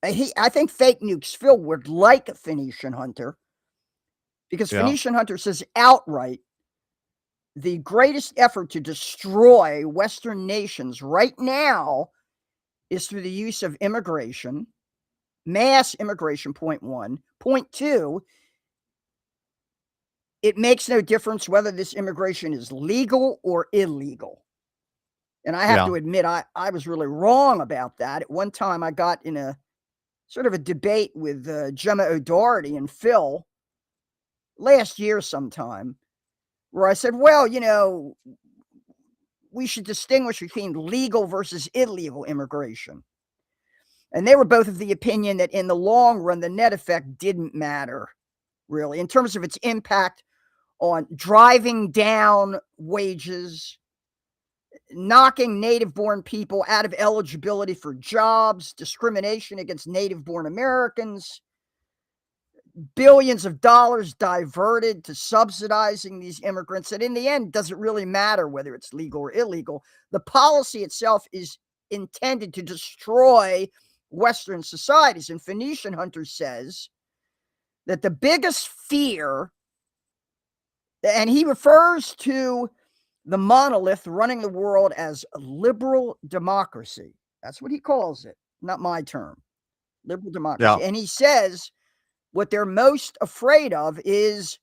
[SPEAKER 1] I think Fake Nukes Phil would like Phoenician Hunter because
[SPEAKER 4] Yeah.
[SPEAKER 1] Phoenician Hunter says outright the greatest effort to destroy Western nations right now is through the use of immigration, mass immigration, point one. Point two, it makes no difference whether this immigration is legal or illegal. And I have to admit, I was really wrong about that. At one time, I got in a sort of a debate with Gemma O'Doherty and Phil last year sometime, where I said, well, you know, we should distinguish between legal versus illegal immigration. And they were both of the opinion that in the long run, the net effect didn't matter, really, in terms of its impact on driving down wages, knocking native-born people out of eligibility for jobs, discrimination against native-born Americans, billions of dollars diverted to subsidizing these immigrants. And in the end, does it really matter whether it's legal or illegal? The policy itself is intended to destroy Western societies. And Phoenician Hunter says that the biggest fear, and he refers to the monolith running the world as a liberal democracy. That's what he calls it, not my term, liberal democracy.
[SPEAKER 4] Yeah.
[SPEAKER 1] And he says what they're most afraid of is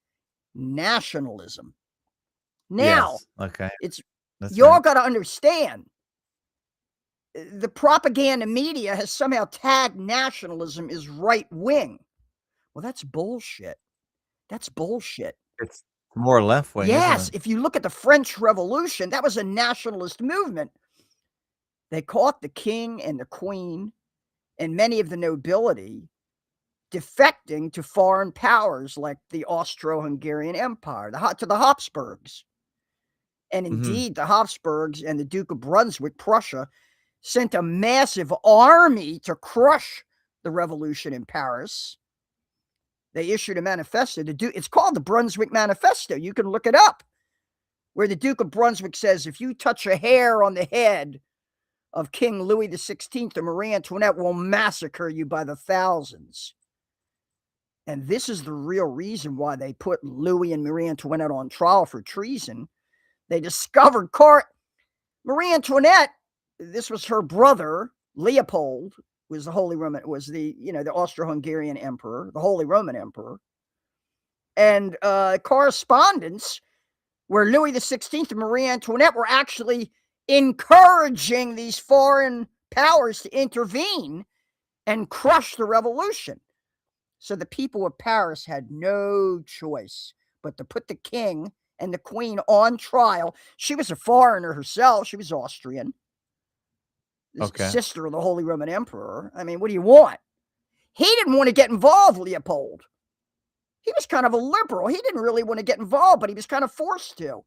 [SPEAKER 1] nationalism. Now,
[SPEAKER 4] okay.
[SPEAKER 1] y'all got to understand, the propaganda media has somehow tagged nationalism as right wing. Well, that's bullshit. That's bullshit.
[SPEAKER 4] It's more left wing.
[SPEAKER 1] Yes,
[SPEAKER 4] Isn't it?
[SPEAKER 1] if you look at the French Revolution, that was a nationalist movement. They caught the king and the queen and many of the nobility defecting to foreign powers like the Austro-Hungarian Empire, to the Habsburgs. And indeed, the Habsburgs and the Duke of Brunswick, Prussia, sent a massive army to crush the revolution in Paris. They issued a manifesto. It's called the Brunswick Manifesto. You can look it up, where the Duke of Brunswick says, if you touch a hair on the head of King Louis XVI or Marie Antoinette, will massacre you by the thousands. And this is the real reason why they put Louis and Marie Antoinette on trial for treason. They discovered Marie Antoinette, this was her brother, Leopold, was the the Austro-Hungarian emperor, the Holy Roman Emperor. And correspondence where Louis XVI and Marie Antoinette were actually encouraging these foreign powers to intervene and crush the revolution. So the people of Paris had no choice but to put the king and the queen on trial. She was a foreigner herself. She was Austrian. Sister of the Holy Roman Emperor. I mean, what do you want? He didn't want to get involved, Leopold. He was kind of a liberal. He didn't really want to get involved, but he was kind of forced to.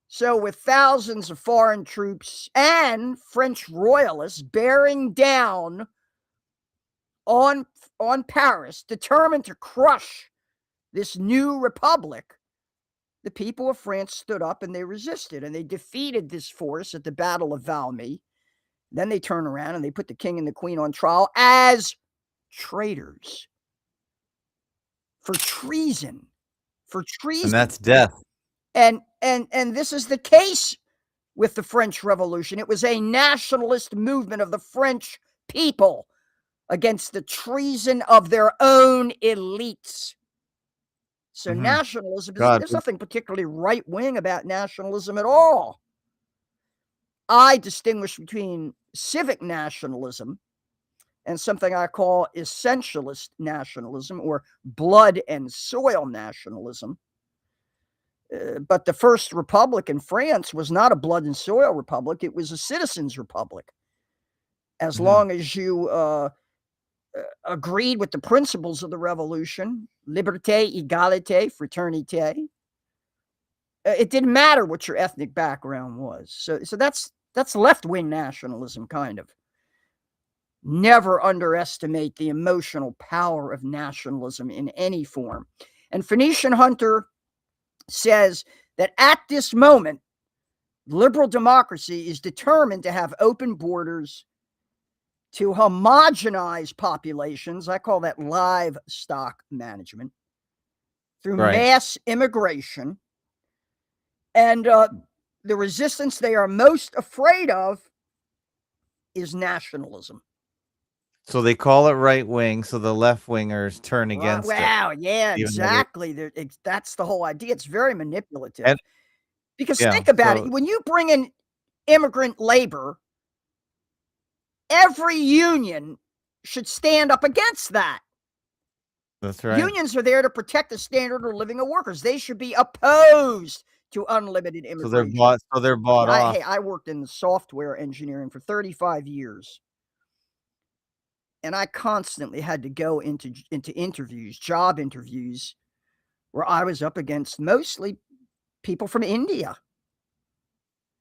[SPEAKER 1] So with thousands of foreign troops and French royalists bearing down on Paris, determined to crush this new republic, the people of France stood up and they resisted, and they defeated this force at the Battle of Valmy. Then they turn around and they put the king and the queen on trial as traitors for treason.
[SPEAKER 4] And that's death.
[SPEAKER 1] And this is the case with the French Revolution. It was a nationalist movement of the French people against the treason of their own elites. So nationalism, there's nothing particularly right-wing about nationalism at all. I distinguish between civic nationalism and something I call essentialist nationalism, or blood and soil nationalism. But the first republic in France was not a blood and soil republic. It was a citizens' republic. As long as you agreed with the principles of the revolution, liberté, égalité, fraternité, it didn't matter what your ethnic background was. So that's left-wing nationalism, kind of. Never underestimate the emotional power of nationalism in any form. And Phoenician Hunter says that at this moment, liberal democracy is determined to have open borders, to homogenize populations. I call that livestock management, through mass immigration. And the resistance they are most afraid of is nationalism.
[SPEAKER 4] So they call it right wing, so the left wingers turn against it.
[SPEAKER 1] Wow, yeah, exactly. That's the whole idea. It's very manipulative. Because think about it. When you bring in immigrant labor, every union should stand up against that.
[SPEAKER 4] That's right.
[SPEAKER 1] Unions are there to protect the standard of living of workers. They should be opposed to unlimited immigration.
[SPEAKER 4] So they're bought off.
[SPEAKER 1] Hey, I worked in the software engineering for 35 years. And I constantly had to go into interviews, job interviews, where I was up against mostly people from India.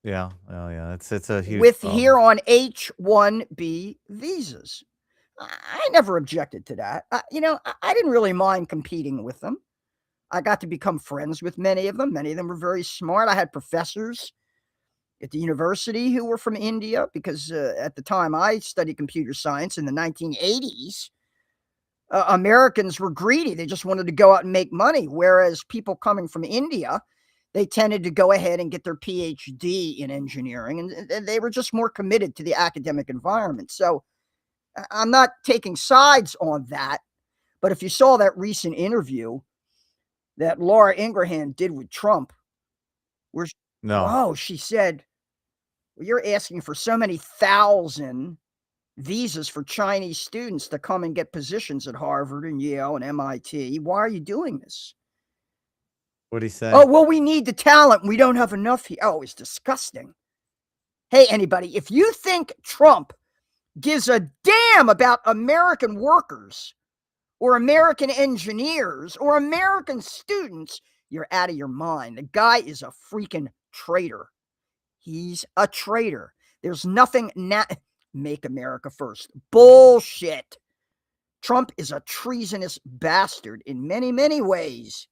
[SPEAKER 4] Yeah, oh yeah, it's a huge
[SPEAKER 1] with
[SPEAKER 4] problem.
[SPEAKER 1] here on H-1B visas. I never objected to that. I didn't really mind competing with them. I got to become friends with many of them. Many of them were very smart. I had professors at the university who were from India, because at the time I studied computer science in the 1980s, Americans were greedy. They just wanted to go out and make money, whereas people coming from India, they tended to go ahead and get their PhD in engineering, and they were just more committed to the academic environment. So I'm not taking sides on that, but if you saw that recent interview that Laura Ingraham did with Trump, where she said, well, you're asking for so many thousand visas for Chinese students to come and get positions at Harvard and Yale and MIT. Why are you doing this?
[SPEAKER 4] What'd he say?
[SPEAKER 1] Oh, well, we need the talent. We don't have enough here. Oh, it's disgusting. Hey, anybody, if you think Trump gives a damn about American workers or American engineers or American students, you're out of your mind. The guy is a freaking traitor. He's a traitor. There's nothing make America first. Bullshit. Trump is a treasonous bastard in many, many ways.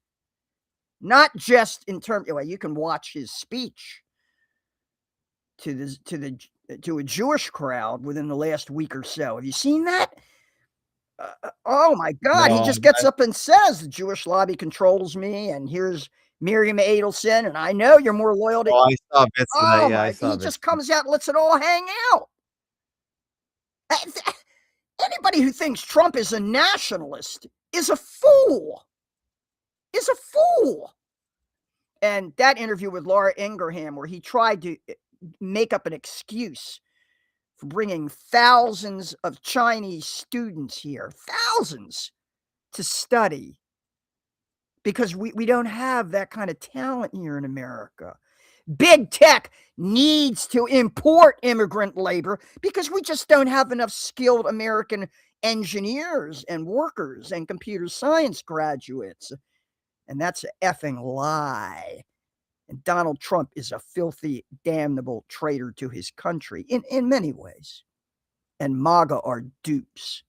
[SPEAKER 1] Not just in terms, well, you can watch his speech to a Jewish crowd within the last week or so. Have you seen that? Oh my God! He just gets up and says the Jewish lobby controls me, and here's Miriam Adelson, and I know you're more loyal to.
[SPEAKER 4] I saw bits of that. Yeah, I saw
[SPEAKER 1] he just comes out and lets it all hang out. Anybody who thinks Trump is a nationalist is a fool. Is a fool. And that interview with Laura Ingraham, where he tried to make up an excuse for bringing thousands of Chinese students here, thousands, to study, because we don't have that kind of talent here in America. Big tech needs to import immigrant labor because we just don't have enough skilled American engineers and workers and computer science graduates. And that's an effing lie. And Donald Trump is a filthy, damnable traitor to his country in many ways. And MAGA are dupes.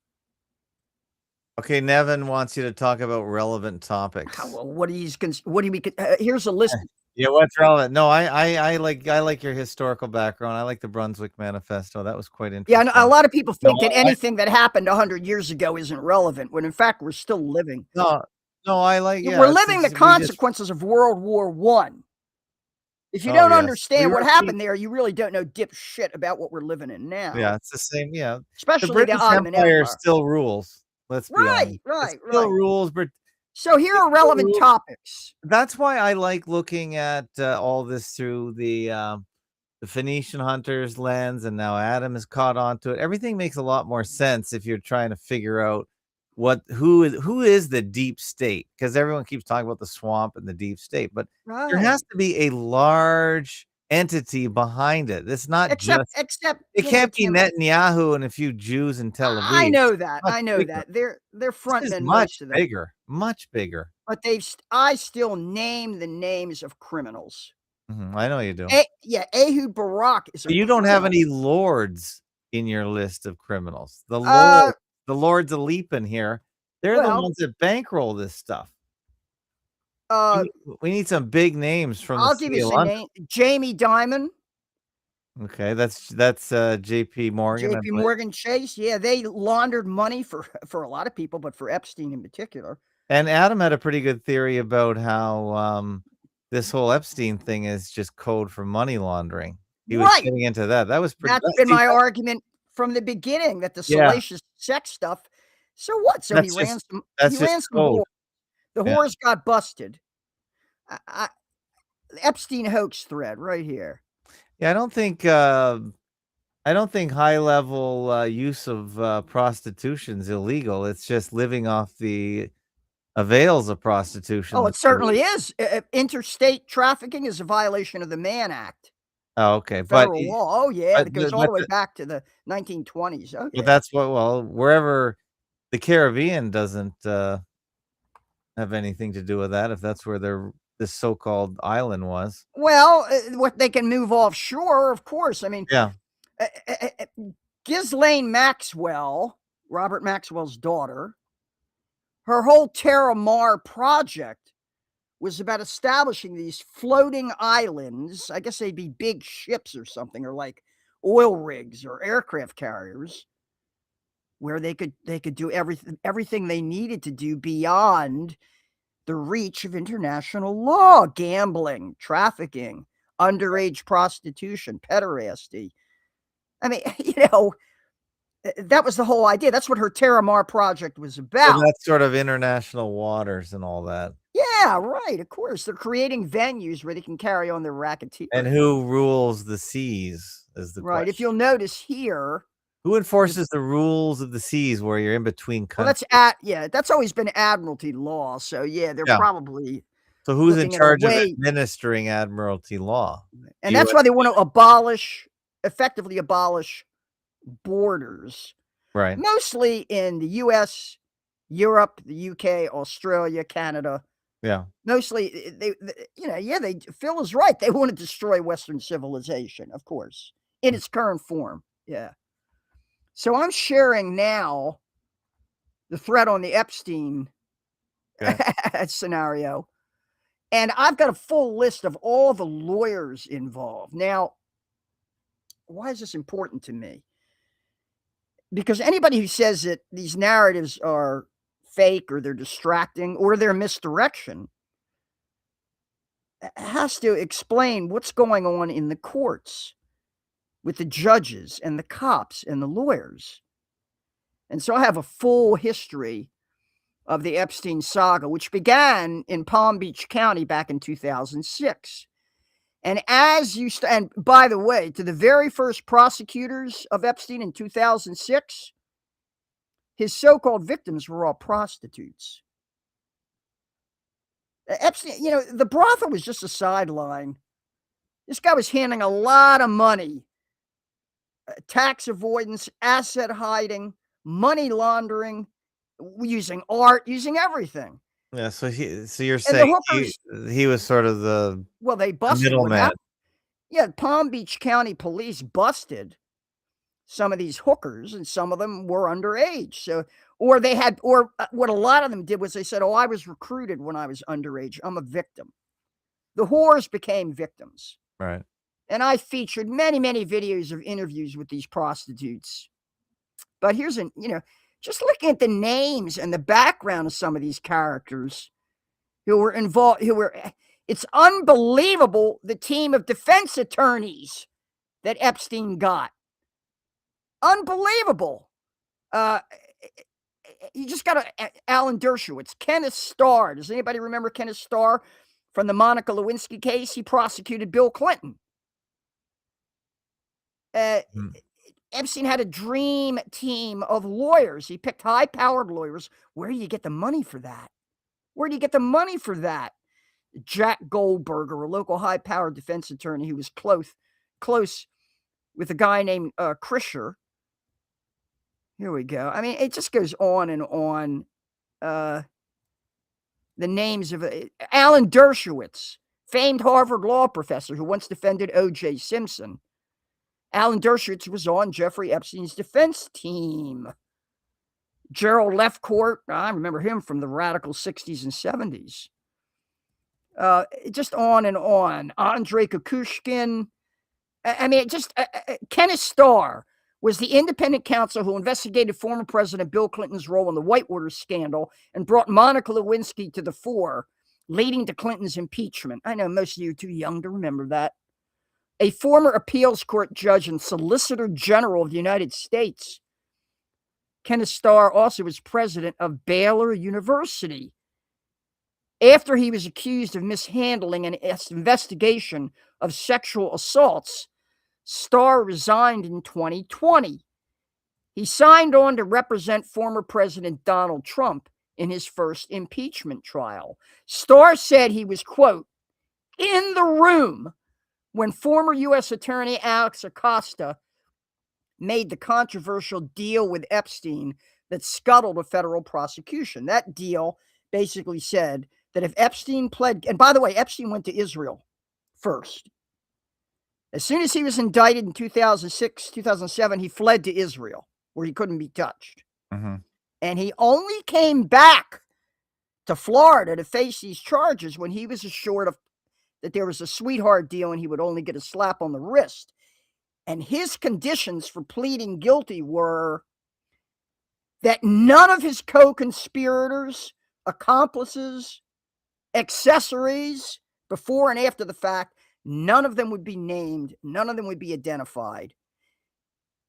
[SPEAKER 4] Okay, Nevin wants you to talk about relevant topics.
[SPEAKER 1] What do we? Here's a list.
[SPEAKER 4] Yeah, what's relevant? No, I like your historical background. I like the Brunswick Manifesto. That was quite interesting.
[SPEAKER 1] Yeah, a lot of people think that anything that happened 100 years ago isn't relevant, when in fact we're still living.
[SPEAKER 4] No, I like. Yeah,
[SPEAKER 1] we're living the consequences of World War I. If you don't understand what happened there, you really don't know dip shit about what we're living in now.
[SPEAKER 4] Yeah, it's the same. Yeah,
[SPEAKER 1] especially
[SPEAKER 4] the British
[SPEAKER 1] Ottoman
[SPEAKER 4] Empire still rules. Let's be honest.
[SPEAKER 1] Right.
[SPEAKER 4] Still rules, but
[SPEAKER 1] so here are relevant topics.
[SPEAKER 4] That's why I like looking at all this through the the Phoenician hunters lens, and now Adam is caught onto it. Everything makes a lot more sense if you're trying to figure out who is the deep state, because everyone keeps talking about the swamp and the deep state, but there has to be a large entity behind it. It's not
[SPEAKER 1] except
[SPEAKER 4] it can't be Netanyahu and a few Jews in Tel Aviv.
[SPEAKER 1] I know that.
[SPEAKER 4] Much
[SPEAKER 1] I know
[SPEAKER 4] bigger.
[SPEAKER 1] that. They're frontmen,
[SPEAKER 4] much
[SPEAKER 1] most of them.
[SPEAKER 4] bigger, much bigger.
[SPEAKER 1] But I still name the names of criminals.
[SPEAKER 4] I know you do.
[SPEAKER 1] Ehud Barak is
[SPEAKER 4] you don't have any lords in your list of criminals. The lords of Leapin here, they're the ones that bankroll this stuff. We need some big names from
[SPEAKER 1] I'll give you some names. Jamie Dimon.
[SPEAKER 4] Okay, that's JP Morgan.
[SPEAKER 1] JP Morgan Chase. Yeah, they laundered money for a lot of people, but for Epstein in particular.
[SPEAKER 4] And Adam had a pretty good theory about how this whole Epstein thing is just code for money laundering. He was getting into that. That was pretty.
[SPEAKER 1] That's been my argument from the beginning, that the salacious sex stuff. So what? So he ran some. He ran some whores. The whores got busted. Epstein hoax thread right here.
[SPEAKER 4] Yeah, I don't think high level use of prostitution is illegal. It's just living off the avails of prostitution.
[SPEAKER 1] Oh, it certainly is. Interstate trafficking is a violation of the Mann Act.
[SPEAKER 4] Oh, okay.
[SPEAKER 1] Federal law. Oh, yeah. It goes all the way back to the 1920s. Oh, yeah.
[SPEAKER 4] But that's wherever the Caribbean doesn't have anything to do with that, if that's where this so-called island was.
[SPEAKER 1] Well, what they can move offshore, of course. I mean,
[SPEAKER 4] yeah.
[SPEAKER 1] Ghislaine Maxwell, Robert Maxwell's daughter, her whole Terra Mar project was about establishing these floating islands. I guess they'd be big ships or something, or like oil rigs or aircraft carriers, where they could do everything they needed to do beyond the reach of international law: gambling, trafficking, underage prostitution, pederasty. I mean, that was the whole idea. That's what her Terra Mar project was about.
[SPEAKER 4] So that's sort of international waters and all that.
[SPEAKER 1] Yeah, right. Of course, they're creating venues where they can carry on their racketeering.
[SPEAKER 4] And who rules the seas is the question.
[SPEAKER 1] If you'll notice here,
[SPEAKER 4] who enforces the rules of the seas where you're in between countries?
[SPEAKER 1] Well, that's always been admiralty law. So yeah, they're probably.
[SPEAKER 4] So who's in charge of administering admiralty law?
[SPEAKER 1] And that's why they want to effectively abolish borders,
[SPEAKER 4] right?
[SPEAKER 1] Mostly in the U.S., Europe, the UK, Australia, Canada.
[SPEAKER 4] Yeah.
[SPEAKER 1] Mostly, Phil is right. They want to destroy Western civilization, of course, in its current form. Yeah. So I'm sharing now the thread on the Epstein scenario, and I've got a full list of all the lawyers involved. Now, why is this important to me? Because anybody who says that these narratives are fake or they're distracting or they're misdirection has to explain what's going on in the courts with the judges and the cops and the lawyers. And so I have a full history of the Epstein saga, which began in Palm Beach County back in 2006. And and by the way, to the very first prosecutors of Epstein in 2006, his so-called victims were all prostitutes. Epstein, the brothel was just a sideline. This guy was handing a lot of money, tax avoidance, asset hiding, money laundering, using art, using everything.
[SPEAKER 4] Yeah, so you're saying he was sort of
[SPEAKER 1] they busted
[SPEAKER 4] middleman.
[SPEAKER 1] Yeah, Palm Beach County police busted some of these hookers, and some of them were underage. So, what a lot of them did was they said, "Oh, I was recruited when I was underage. I'm a victim." The whores became victims.
[SPEAKER 4] Right.
[SPEAKER 1] And I featured many, many videos of interviews with these prostitutes. But here's just looking at the names and the background of some of these characters who were involved, it's unbelievable the team of defense attorneys that Epstein got. Unbelievable. You just got Alan Dershowitz, Kenneth Starr. Does anybody remember Kenneth Starr from the Monica Lewinsky case? He prosecuted Bill Clinton. Epstein had a dream team of lawyers. He picked high-powered lawyers. Where do you get the money for that? Where do you get the money for that? Jack Goldberger, a local high-powered defense attorney who was close with a guy named Krischer. Here we go. I mean, it just goes on and on. The names of Alan Dershowitz, famed Harvard law professor who once defended O.J. Simpson. Alan Dershowitz was on Jeffrey Epstein's defense team. Gerald Lefcourt, I remember him from the radical 60s and 70s. Just on and on. Andrei Kukushkin. I mean, Kenneth Starr was the independent counsel who investigated former President Bill Clinton's role in the Whitewater scandal and brought Monica Lewinsky to the fore, leading to Clinton's impeachment. I know most of you are too young to remember that. A former appeals court judge and Solicitor General of the United States. Kenneth Starr also was president of Baylor University. After he was accused of mishandling an investigation of sexual assaults, Starr resigned in 2020. He signed on to represent former President Donald Trump in his first impeachment trial. Starr said he was, quote, in the room when former U.S. Attorney Alex Acosta made the controversial deal with Epstein that scuttled a federal prosecution. That deal basically said that if Epstein pled, and by the way, Epstein went to Israel first. As soon as he was indicted in 2006, 2007, he fled to Israel where he couldn't be touched.
[SPEAKER 4] Mm-hmm.
[SPEAKER 1] And he only came back to Florida to face these charges when he was assured of that there was a sweetheart deal and he would only get a slap on the wrist. And his conditions for pleading guilty were that none of his co-conspirators, accomplices, accessories, before and after the fact, none of them would be named, none of them would be identified.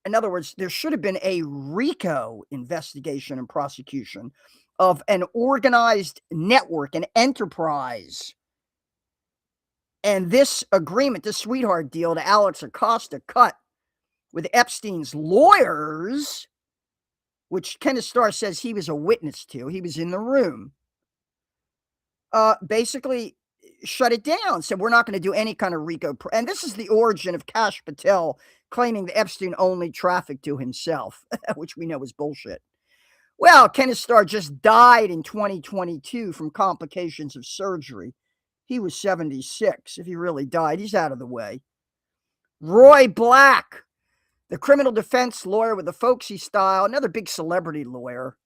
[SPEAKER 1] In other words, there should have been a RICO investigation and prosecution of an organized network, an enterprise. And this agreement, this sweetheart deal to Alex Acosta cut with Epstein's lawyers, which Kenneth Starr says he was a witness to, he was in the room, basically shut it down, said we're not going to do any kind of RICO. And this is the origin of Kash Patel claiming that Epstein only trafficked to himself, which we know is bullshit. Well, Kenneth Starr just died in 2022 from complications of surgery. He was 76. If he really died, he's out of the way. Roy Black, the criminal defense lawyer with the folksy style, another big celebrity lawyer,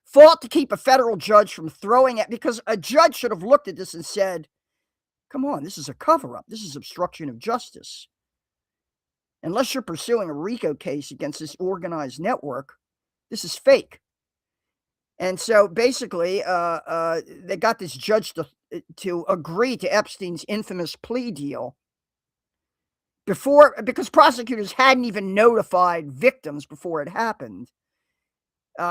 [SPEAKER 1] fought to keep a federal judge from throwing it because a judge should have looked at this and said, come on, this is a cover-up. This is obstruction of justice. Unless you're pursuing a RICO case against this organized network, this is fake. And so basically, they got this judge to agree to Epstein's infamous plea deal because prosecutors hadn't even notified victims before it happened.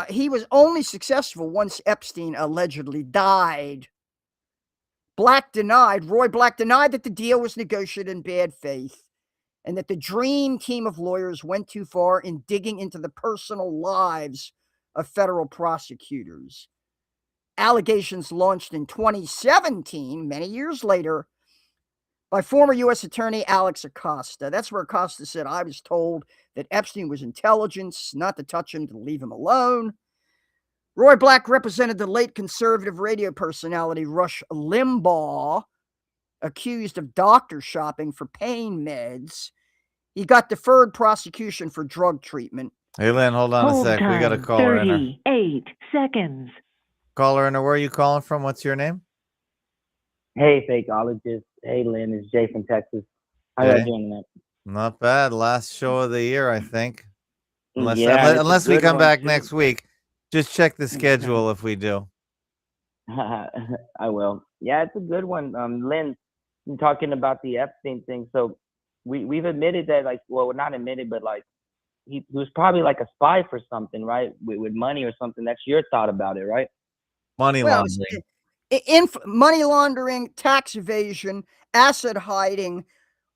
[SPEAKER 1] He was only successful once Epstein allegedly died. Roy Black denied that the deal was negotiated in bad faith and that the dream team of lawyers went too far in digging into the personal lives of federal prosecutors. Allegations launched in 2017, many years later, by former U.S. Attorney Alex Acosta. That's where Acosta said, I was told that Epstein was intelligence, not to touch him, to leave him alone. Roy Black represented the late conservative radio personality Rush Limbaugh, accused of doctor shopping for pain meds. He got deferred prosecution for drug treatment.
[SPEAKER 4] Hey, Lynn, hold on a sec. We got a caller in her.
[SPEAKER 5] 38 seconds.
[SPEAKER 4] Caller in her, where are you calling from? What's your name?
[SPEAKER 13] Hey, fakeologist. Hey, Lynn, it's Jay from Texas. How are you doing, man?
[SPEAKER 4] Not bad. Last show of the year, I think.
[SPEAKER 13] Unless
[SPEAKER 4] we come back next week. Just check the schedule if we do.
[SPEAKER 13] I will. Yeah, it's a good one. Lynn, you're talking about the Epstein thing. So we've admitted that, like, well, not admitted, but like, he was probably like a spy for something, right? With money or something. That's your thought about it, right?
[SPEAKER 4] Money laundering.
[SPEAKER 1] Money laundering, tax evasion, asset hiding,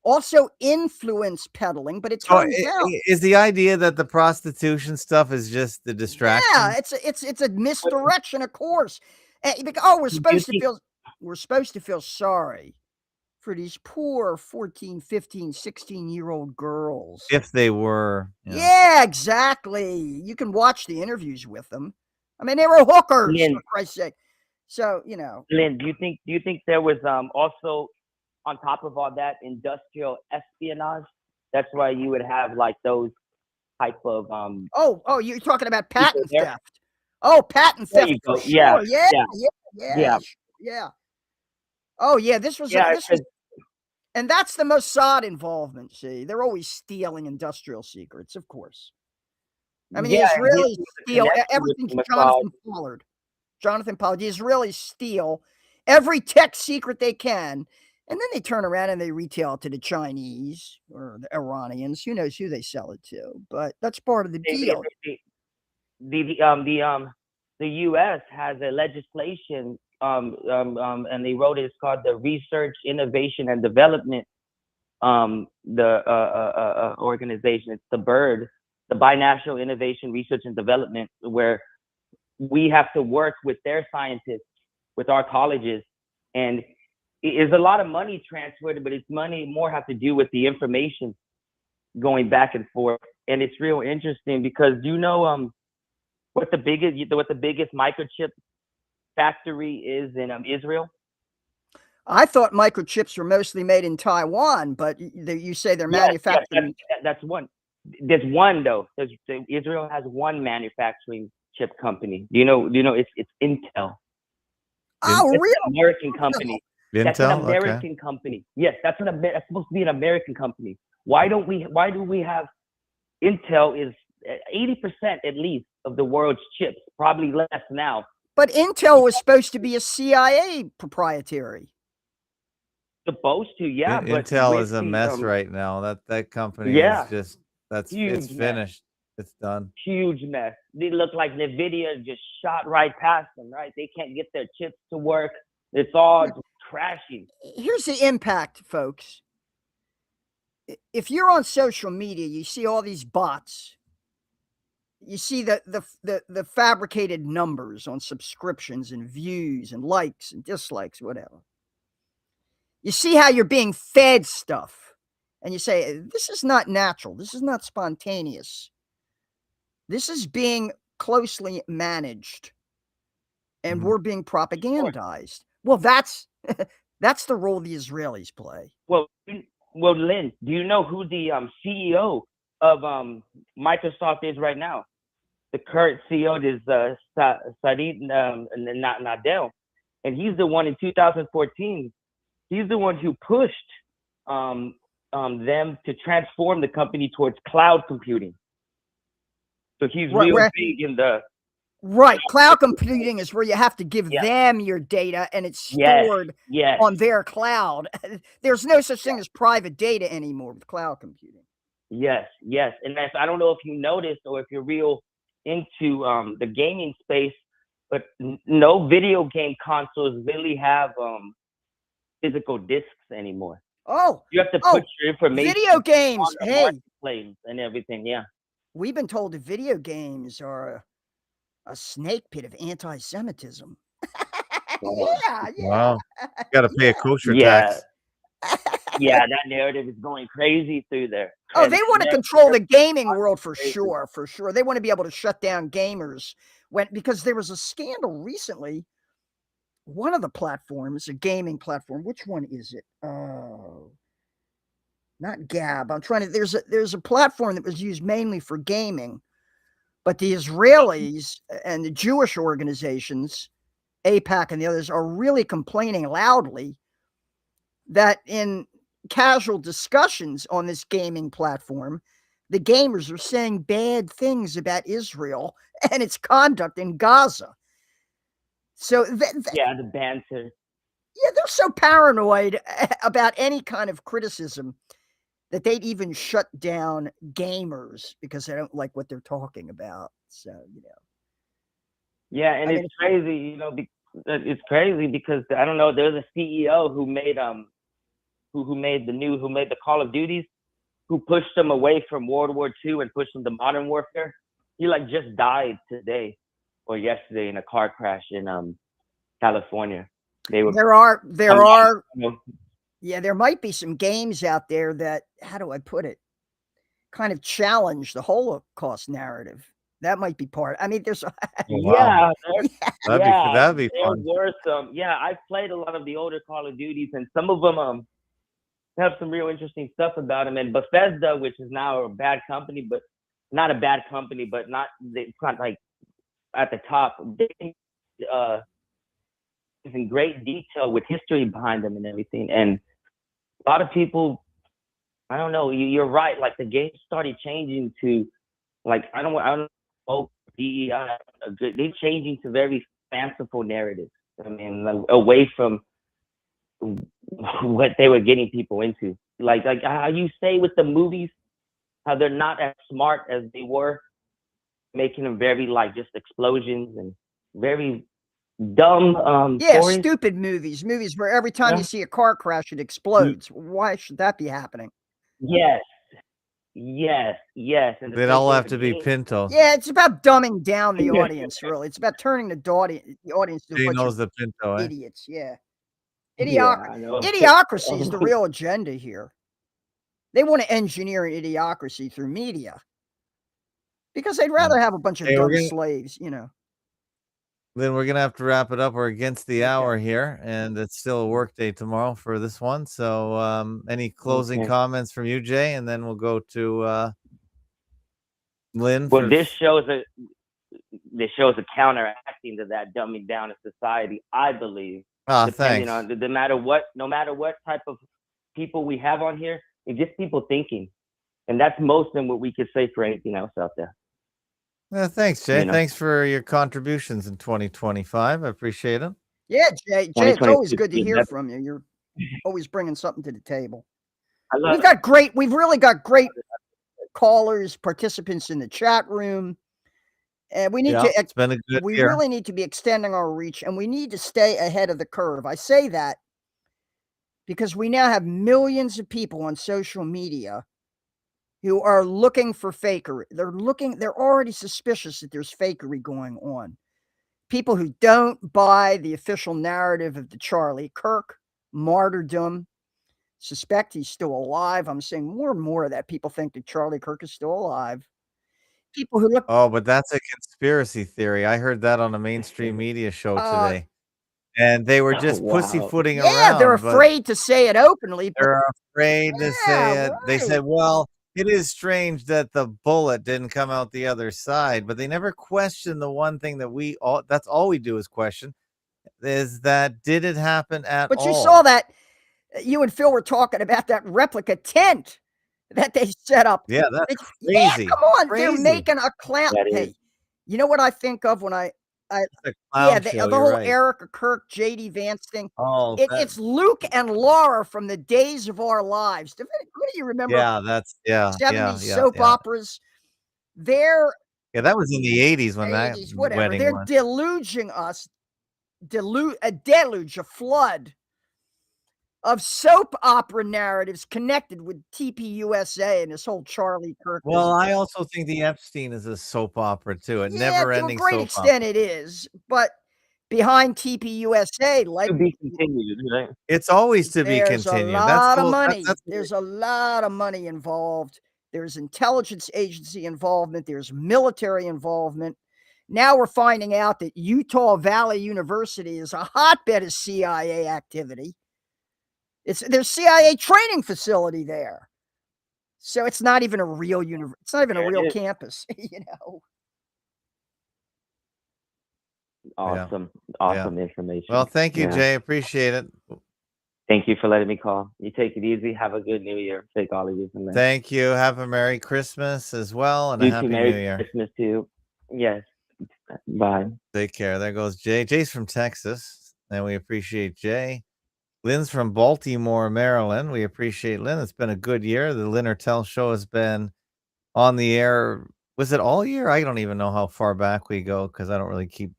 [SPEAKER 1] Also influence peddling, but it turns out
[SPEAKER 4] is the idea that the prostitution stuff is just the distraction?
[SPEAKER 1] yeah, it's a misdirection, of course. Oh, we're supposed to feel sorry for these poor 14, 15, 16-year-old girls.
[SPEAKER 4] If they were.
[SPEAKER 1] Yeah, exactly. You can watch the interviews with them. I mean, they were hookers,
[SPEAKER 13] Lynn,
[SPEAKER 1] for Christ's sake. So,
[SPEAKER 13] Lynn, do you think there was also on top of all that industrial espionage? That's why you would have like those type of
[SPEAKER 1] Oh, you're talking about patent theft. Oh, patent theft for sure. Yeah. Oh, yeah, this was and that's the Mossad involvement, see. They're always stealing industrial secrets, of course. I mean, the Israelis steal everything. Jonathan Pollard, the Israelis steal every tech secret they can, and then they turn around and they retail it to the Chinese or the Iranians. Who knows who they sell it to? But that's part of the deal.
[SPEAKER 13] The U.S. has a legislation, and they wrote it's called the Research, Innovation, and Development organization. It's the BIRD, the Binational Innovation, Research, and Development, where we have to work with their scientists, with our colleges, and it's a lot of money transferred, but it's money more have to do with the information going back and forth. And it's real interesting because what the biggest microchip factory is in Israel?
[SPEAKER 1] I thought microchips were mostly made in Taiwan, but you say they're manufactured.
[SPEAKER 13] Yes, that's one. There's one though. Israel has one manufacturing chip company. Do you know? It's Intel.
[SPEAKER 1] Oh, really?
[SPEAKER 13] An American company.
[SPEAKER 4] Intel?
[SPEAKER 13] That's an American company. Yes, that's supposed to be an American company. Why do we have Intel is 80% at least of the world's chips, probably less now.
[SPEAKER 1] But Intel was supposed to be a CIA proprietary.
[SPEAKER 13] Supposed to, yeah.
[SPEAKER 4] Intel is a mess right now. That company is just it's finished. It's done.
[SPEAKER 13] Huge mess. They look like NVIDIA just shot right past them, right? They can't get their chips to work. It's all just crashing.
[SPEAKER 1] Here's the impact, folks. If you're on social media, you see all these bots. You see the fabricated numbers on subscriptions and views and likes and dislikes, whatever. You see how you're being fed stuff. And you say, this is not natural. This is not spontaneous. This is being closely managed. And we're being propagandized. Well, that's the role the Israelis play.
[SPEAKER 13] Well, Lynn, do you know who the CEO of Microsoft is right now? The current CEO is Satya Nadella, and he's the one in 2014. He's the one who pushed them to transform the company towards cloud computing. So he's real big in the
[SPEAKER 1] cloud computing is where you have to give them your data and it's stored on their cloud. There's no such thing as private data anymore with cloud computing.
[SPEAKER 13] Yes. And I don't know if you noticed or if you're real into the gaming space, but no video game consoles really have physical discs anymore.
[SPEAKER 1] Oh,
[SPEAKER 13] you have to put your information.
[SPEAKER 1] Video games,
[SPEAKER 13] marketplace and everything. Yeah,
[SPEAKER 1] we've been told that video games are a snake pit of anti-Semitism. Yeah.
[SPEAKER 4] Wow, got to pay a kosher tax.
[SPEAKER 13] Yeah, that narrative is going crazy through there.
[SPEAKER 1] Oh, they want to control the gaming world for sure. They want to be able to shut down gamers because there was a scandal recently. One of the platforms, a gaming platform. Which one is it? Oh, not Gab. I'm trying to. There's a platform that was used mainly for gaming, but the Israelis and the Jewish organizations, AIPAC and the others, are really complaining loudly that in casual discussions on this gaming platform, the gamers are saying bad things about Israel and its conduct in Gaza. So
[SPEAKER 13] the banter.
[SPEAKER 1] Yeah, they're so paranoid about any kind of criticism that they'd even shut down gamers because they don't like what they're talking about. So,
[SPEAKER 13] Yeah, and it's crazy, it's crazy because I don't know, there's a CEO who who made the Call of Duties, who pushed them away from World War II and pushed them to modern warfare. He like just died today or yesterday in a car crash in California. There
[SPEAKER 1] might be some games out there that, how do I put it, kind of challenge the Holocaust narrative. That might be part. I mean, there's
[SPEAKER 4] that'd be fun.
[SPEAKER 13] There were some. Yeah, I've played a lot of the older Call of Duties, and some of them have some real interesting stuff about them. And Bethesda, which is now a bad company, but not a bad company, but it's not like at the top. They in great detail with history behind them and everything. And a lot of people, I don't know. You're right. Like the game started changing to, like I don't know, DEI. They're changing to very fanciful narratives. I mean, like, away from what they were getting people into. Like how you say with the movies, how they're not as smart as they were, making them very like just explosions and very dumb stories.
[SPEAKER 1] Stupid movies where every time you see a car crash it explodes. Why should that be happening?
[SPEAKER 13] Yes. And
[SPEAKER 4] they'd all have to be Pinto.
[SPEAKER 1] It's about dumbing down the audience. Really, it's about turning the audience to
[SPEAKER 4] She
[SPEAKER 1] a bunch
[SPEAKER 4] knows
[SPEAKER 1] of
[SPEAKER 4] the Pinto,
[SPEAKER 1] idiots. Idiocracy is the real agenda here. They want to engineer an idiocracy through media because they'd rather have a bunch of dumb slaves, you know.
[SPEAKER 4] Then we're gonna have to wrap it up. We're against the hour here, and it's still a work day tomorrow for this one. So, any closing comments from you, Jay, and then we'll go to Lynn.
[SPEAKER 13] Well, this shows a counteracting to that dumbing down of society, I believe. Depending on no matter what type of people we have on here, it gets people thinking, and that's most than what we could say for anything else out there.
[SPEAKER 4] Thanks, Jay. Thanks for your contributions in 2025. I appreciate it.
[SPEAKER 1] Yeah, Jay, it's always good to hear from you. You're always bringing something to the table. We've really got great callers, participants in the chat room. And we need
[SPEAKER 4] it's been a good year.
[SPEAKER 1] Really need to be extending our reach, and we need to stay ahead of the curve. I say that because we now have millions of people on social media who are looking for fakery. They're already suspicious that there's fakery going on. People who don't buy the official narrative of the Charlie Kirk martyrdom, suspect he's still alive. I'm saying more and more that people think that Charlie Kirk is still alive. People who look.
[SPEAKER 4] Oh, but that's a conspiracy theory. I heard that on a mainstream media show today. And they were just pussyfooting around.
[SPEAKER 1] Yeah, they're afraid to say it openly.
[SPEAKER 4] They're afraid to say it. Right. They said, well, it is strange that the bullet didn't come out the other side, but they never question the one thing that that's all we do is question, is that did it happen at all?
[SPEAKER 1] But you saw that, you and Phil were talking about that replica tent that they set up.
[SPEAKER 4] Yeah, that's crazy.
[SPEAKER 1] Yeah, come on, they're making a clown. Hey, you know what I think of when the whole right. Erica Kirk, JD Vance thing.
[SPEAKER 4] Oh,
[SPEAKER 1] it's Luke and Laura from the Days of Our Lives. Do you remember?
[SPEAKER 4] Yeah, that's
[SPEAKER 1] 70s soap operas. That
[SPEAKER 4] was in the 80s when that wedding
[SPEAKER 1] They're
[SPEAKER 4] was.
[SPEAKER 1] deluging us, a deluge, a flood of soap opera narratives connected with TPUSA and this whole Charlie Kirk.
[SPEAKER 4] Well, I also think the Epstein is a soap opera too. A never-ending soap opera.
[SPEAKER 1] To a great extent, it is. But behind TPUSA, like
[SPEAKER 13] to be continued, right?
[SPEAKER 4] It's always to be continued.
[SPEAKER 1] There's a lot of money. There's a lot of money involved. There's intelligence agency involvement. There's military involvement. Now we're finding out that Utah Valley University is a hotbed of CIA activity. There's CIA training facility there. So it's not even a real university. It's not even a real campus, you know.
[SPEAKER 13] Awesome information.
[SPEAKER 4] Well, thank you, Jay. Appreciate it.
[SPEAKER 13] Thank you for letting me call. You take it easy. Have a good New Year. Take all of you from there.
[SPEAKER 4] Thank you. Have a Merry Christmas as well, and a Happy New Year.
[SPEAKER 13] Christmas too. Yes. Bye.
[SPEAKER 4] Take care. There goes Jay. Jay's from Texas, and we appreciate Jay. Lynn's from Baltimore, Maryland. We appreciate Lynn. It's been a good year. The Lynn Ertell show has been on the air. Was it all year? I don't even know how far back we go because I don't really keep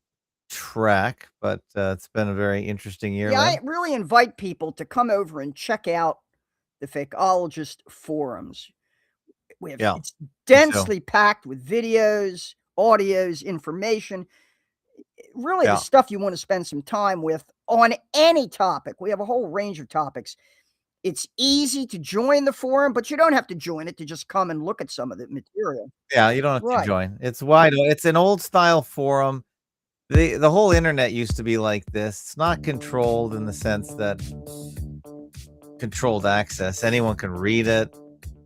[SPEAKER 4] track, but it's been a very interesting year.
[SPEAKER 1] Yeah, Lynn. I really invite people to come over and check out the Fakeologist forums.
[SPEAKER 4] Yeah,
[SPEAKER 1] it's densely packed with videos, audios, information. Really, the stuff you want to spend some time with on any topic. We have a whole range of topics. It's easy to join the forum, but you don't have to join it to just come and look at some of the material.
[SPEAKER 4] Yeah, you don't have to join. It's wide. It's an old style forum. The whole internet used to be like this. It's not controlled in the sense that controlled access. Anyone can read it.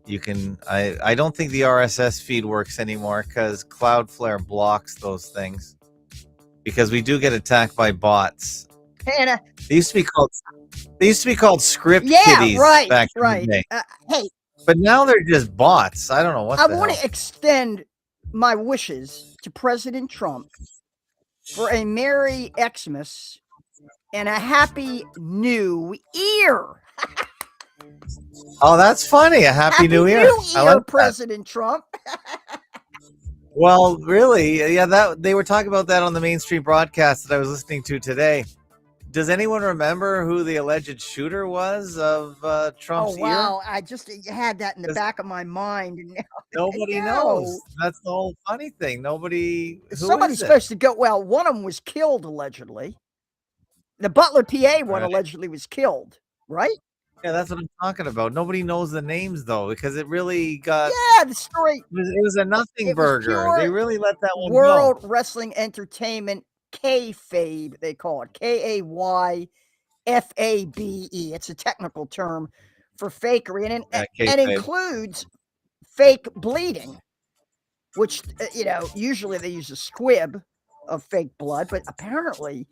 [SPEAKER 4] You can. I don't think the RSS feed works anymore because Cloudflare blocks those things. Because we do get attacked by bots.
[SPEAKER 1] And
[SPEAKER 4] they used to be called script kiddies back in the day.
[SPEAKER 1] Hey,
[SPEAKER 4] but now they're just bots. I don't know what.
[SPEAKER 1] I want to extend my wishes to President Trump for a Merry Xmas and a Happy New Year.
[SPEAKER 4] Oh, that's funny. A Happy New Year.
[SPEAKER 1] I like President Trump.
[SPEAKER 4] Well, really, yeah, that they were talking about that on the mainstream broadcast that I was listening to today. Does anyone remember who the alleged shooter was of Trump's ear?
[SPEAKER 1] Oh, wow. I just had that in the back of my mind.
[SPEAKER 4] Nobody knows. That's the whole funny thing.
[SPEAKER 1] Somebody's supposed to go. Well, one of them was killed, allegedly. The Butler, PA one allegedly was killed, right?
[SPEAKER 4] Yeah, that's what I'm talking about. Nobody knows the names, though, because it really got...
[SPEAKER 1] Yeah, the story...
[SPEAKER 4] It was a nothing burger. They really let that one
[SPEAKER 1] World
[SPEAKER 4] go.
[SPEAKER 1] Wrestling Entertainment kayfabe, they call it. Kayfabe. It's a technical term for fakery. And includes fake bleeding, which, usually they use a squib of fake blood, but apparently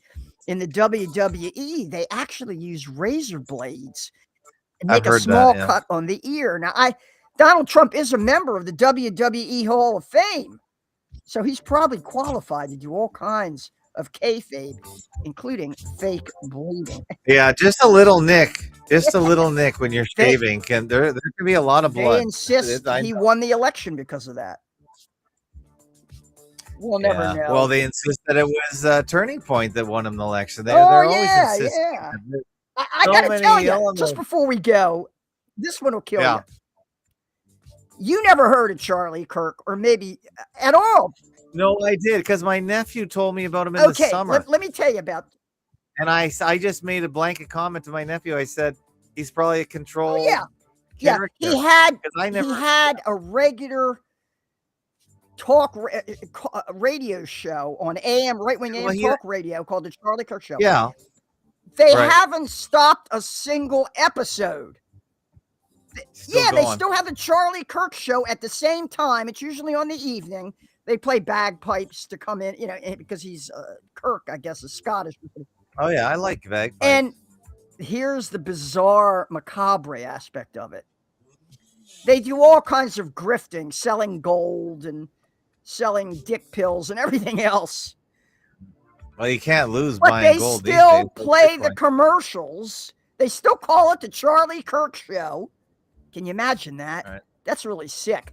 [SPEAKER 1] in the WWE, they actually use razor blades and make a small cut on the ear. Now, Donald Trump is a member of the WWE Hall of Fame, so he's probably qualified to do all kinds of kayfabe, including fake bleeding.
[SPEAKER 4] Yeah, just a little nick. Just a little nick when you're shaving. There can be a lot of blood.
[SPEAKER 1] They insist he won the election because of that. We'll never know.
[SPEAKER 4] Well, they insist that it was Turning Point that won him the election. They're always insisting.
[SPEAKER 1] Yeah. I got to tell you, just before we go, this one will kill you. You never heard of Charlie Kirk, or maybe at all.
[SPEAKER 4] No, I did, because my nephew told me about him in the summer.
[SPEAKER 1] Let me tell you about.
[SPEAKER 4] And I just made a blanket comment to my nephew. I said he's probably a control.
[SPEAKER 1] Yeah. He had a regular talk radio show on right-wing AM talk radio called the Charlie Kirk Show.
[SPEAKER 4] Yeah.
[SPEAKER 1] They haven't stopped a single episode. They still have the Charlie Kirk Show at the same time. It's usually on the evening. They play bagpipes to come in, because he's Kirk, I guess, is Scottish.
[SPEAKER 4] Oh, yeah, I like bagpipes.
[SPEAKER 1] And here's the bizarre, macabre aspect of it. They do all kinds of grifting, selling gold and selling dick pills and everything else.
[SPEAKER 4] Well, you can't lose buying gold.
[SPEAKER 1] But they still play the commercials. They still call it the Charlie Kirk Show. Can you imagine that?
[SPEAKER 4] Right.
[SPEAKER 1] That's really sick.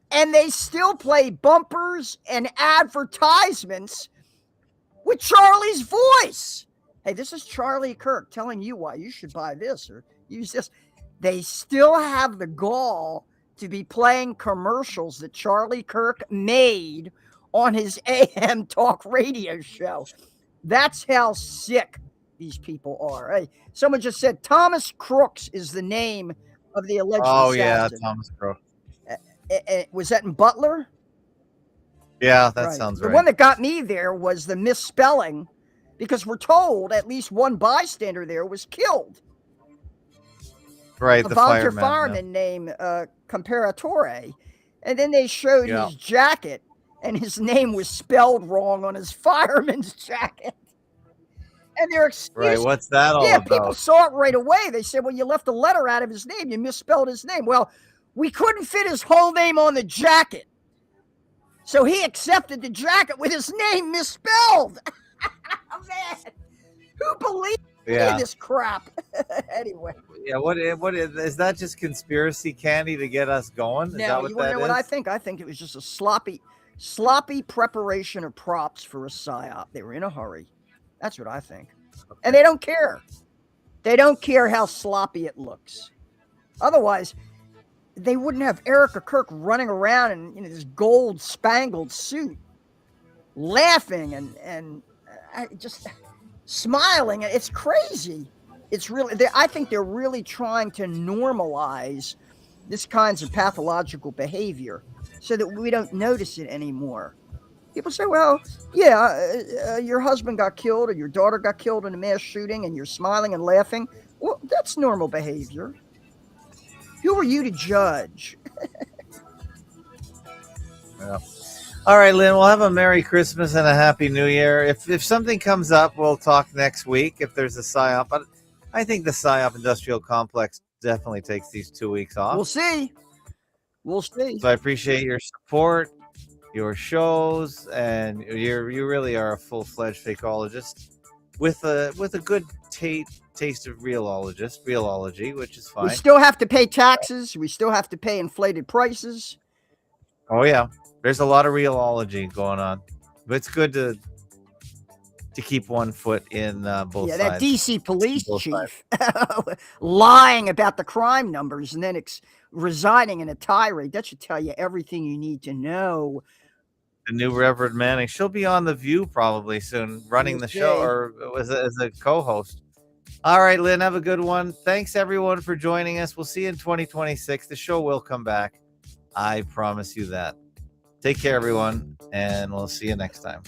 [SPEAKER 1] And they still play bumpers and advertisements with Charlie's voice. Hey, this is Charlie Kirk telling you why you should buy this or use this. They still have the gall to be playing commercials that Charlie Kirk made on his AM talk radio show. That's how sick these people are. Hey, someone just said Thomas Crooks is the name of the alleged assassin.
[SPEAKER 4] Yeah, Thomas Crooks.
[SPEAKER 1] Was that in Butler?
[SPEAKER 4] Yeah, that sounds right.
[SPEAKER 1] The one that got me there was the misspelling, because we're told at least one bystander there was killed.
[SPEAKER 4] Right,
[SPEAKER 1] a volunteer fireman named Comparatore. And then they showed his jacket, and his name was spelled wrong on his fireman's jacket. And their excuse,
[SPEAKER 4] right, what's that all about?
[SPEAKER 1] People saw it right away. They said, well, you left a letter out of his name. You misspelled his name. Well, we couldn't fit his whole name on the jacket. So he accepted the jacket with his name misspelled. Man, who believes in this crap? Anyway.
[SPEAKER 4] Yeah, what is that? Just conspiracy candy to get us going?
[SPEAKER 1] No, you want to know what I think? I think it was just a sloppy preparation of props for a psyop. They were in a hurry. That's what I think. And they don't care. They don't care how sloppy it looks. Otherwise, they wouldn't have Erica Kirk running around in this gold spangled suit, laughing and just smiling. It's crazy. It's really, I think they're really trying to normalize this kinds of pathological behavior so that we don't notice it anymore. People say, well, yeah, your husband got killed or your daughter got killed in a mass shooting and you're smiling and laughing. Well, that's normal behavior. Who are you to judge?
[SPEAKER 4] Yeah. All right, Lynn, we'll have a Merry Christmas and a Happy New Year. If something comes up, we'll talk next week if there's a PSYOP. But I think the PSYOP industrial complex definitely takes these 2 weeks off.
[SPEAKER 1] We'll see. We'll see.
[SPEAKER 4] So I appreciate your support, your shows, and you really are a full-fledged fakeologist with a good taste of realology, which is fine.
[SPEAKER 1] We still have to pay taxes. We still have to pay inflated prices.
[SPEAKER 4] Oh yeah, there's a lot of realology going on, but it's good to keep one foot in both sides.
[SPEAKER 1] Yeah, that DC police chief lying about the crime numbers and then resigning in a tirade. That should tell you everything you need to know.
[SPEAKER 4] The new Reverend Manning. She'll be on The View probably soon, running the show or as a co-host. All right, Lynn, have a good one. Thanks, everyone, for joining us. We'll see you in 2026. The show will come back. I promise you that. Take care, everyone, and we'll see you next time.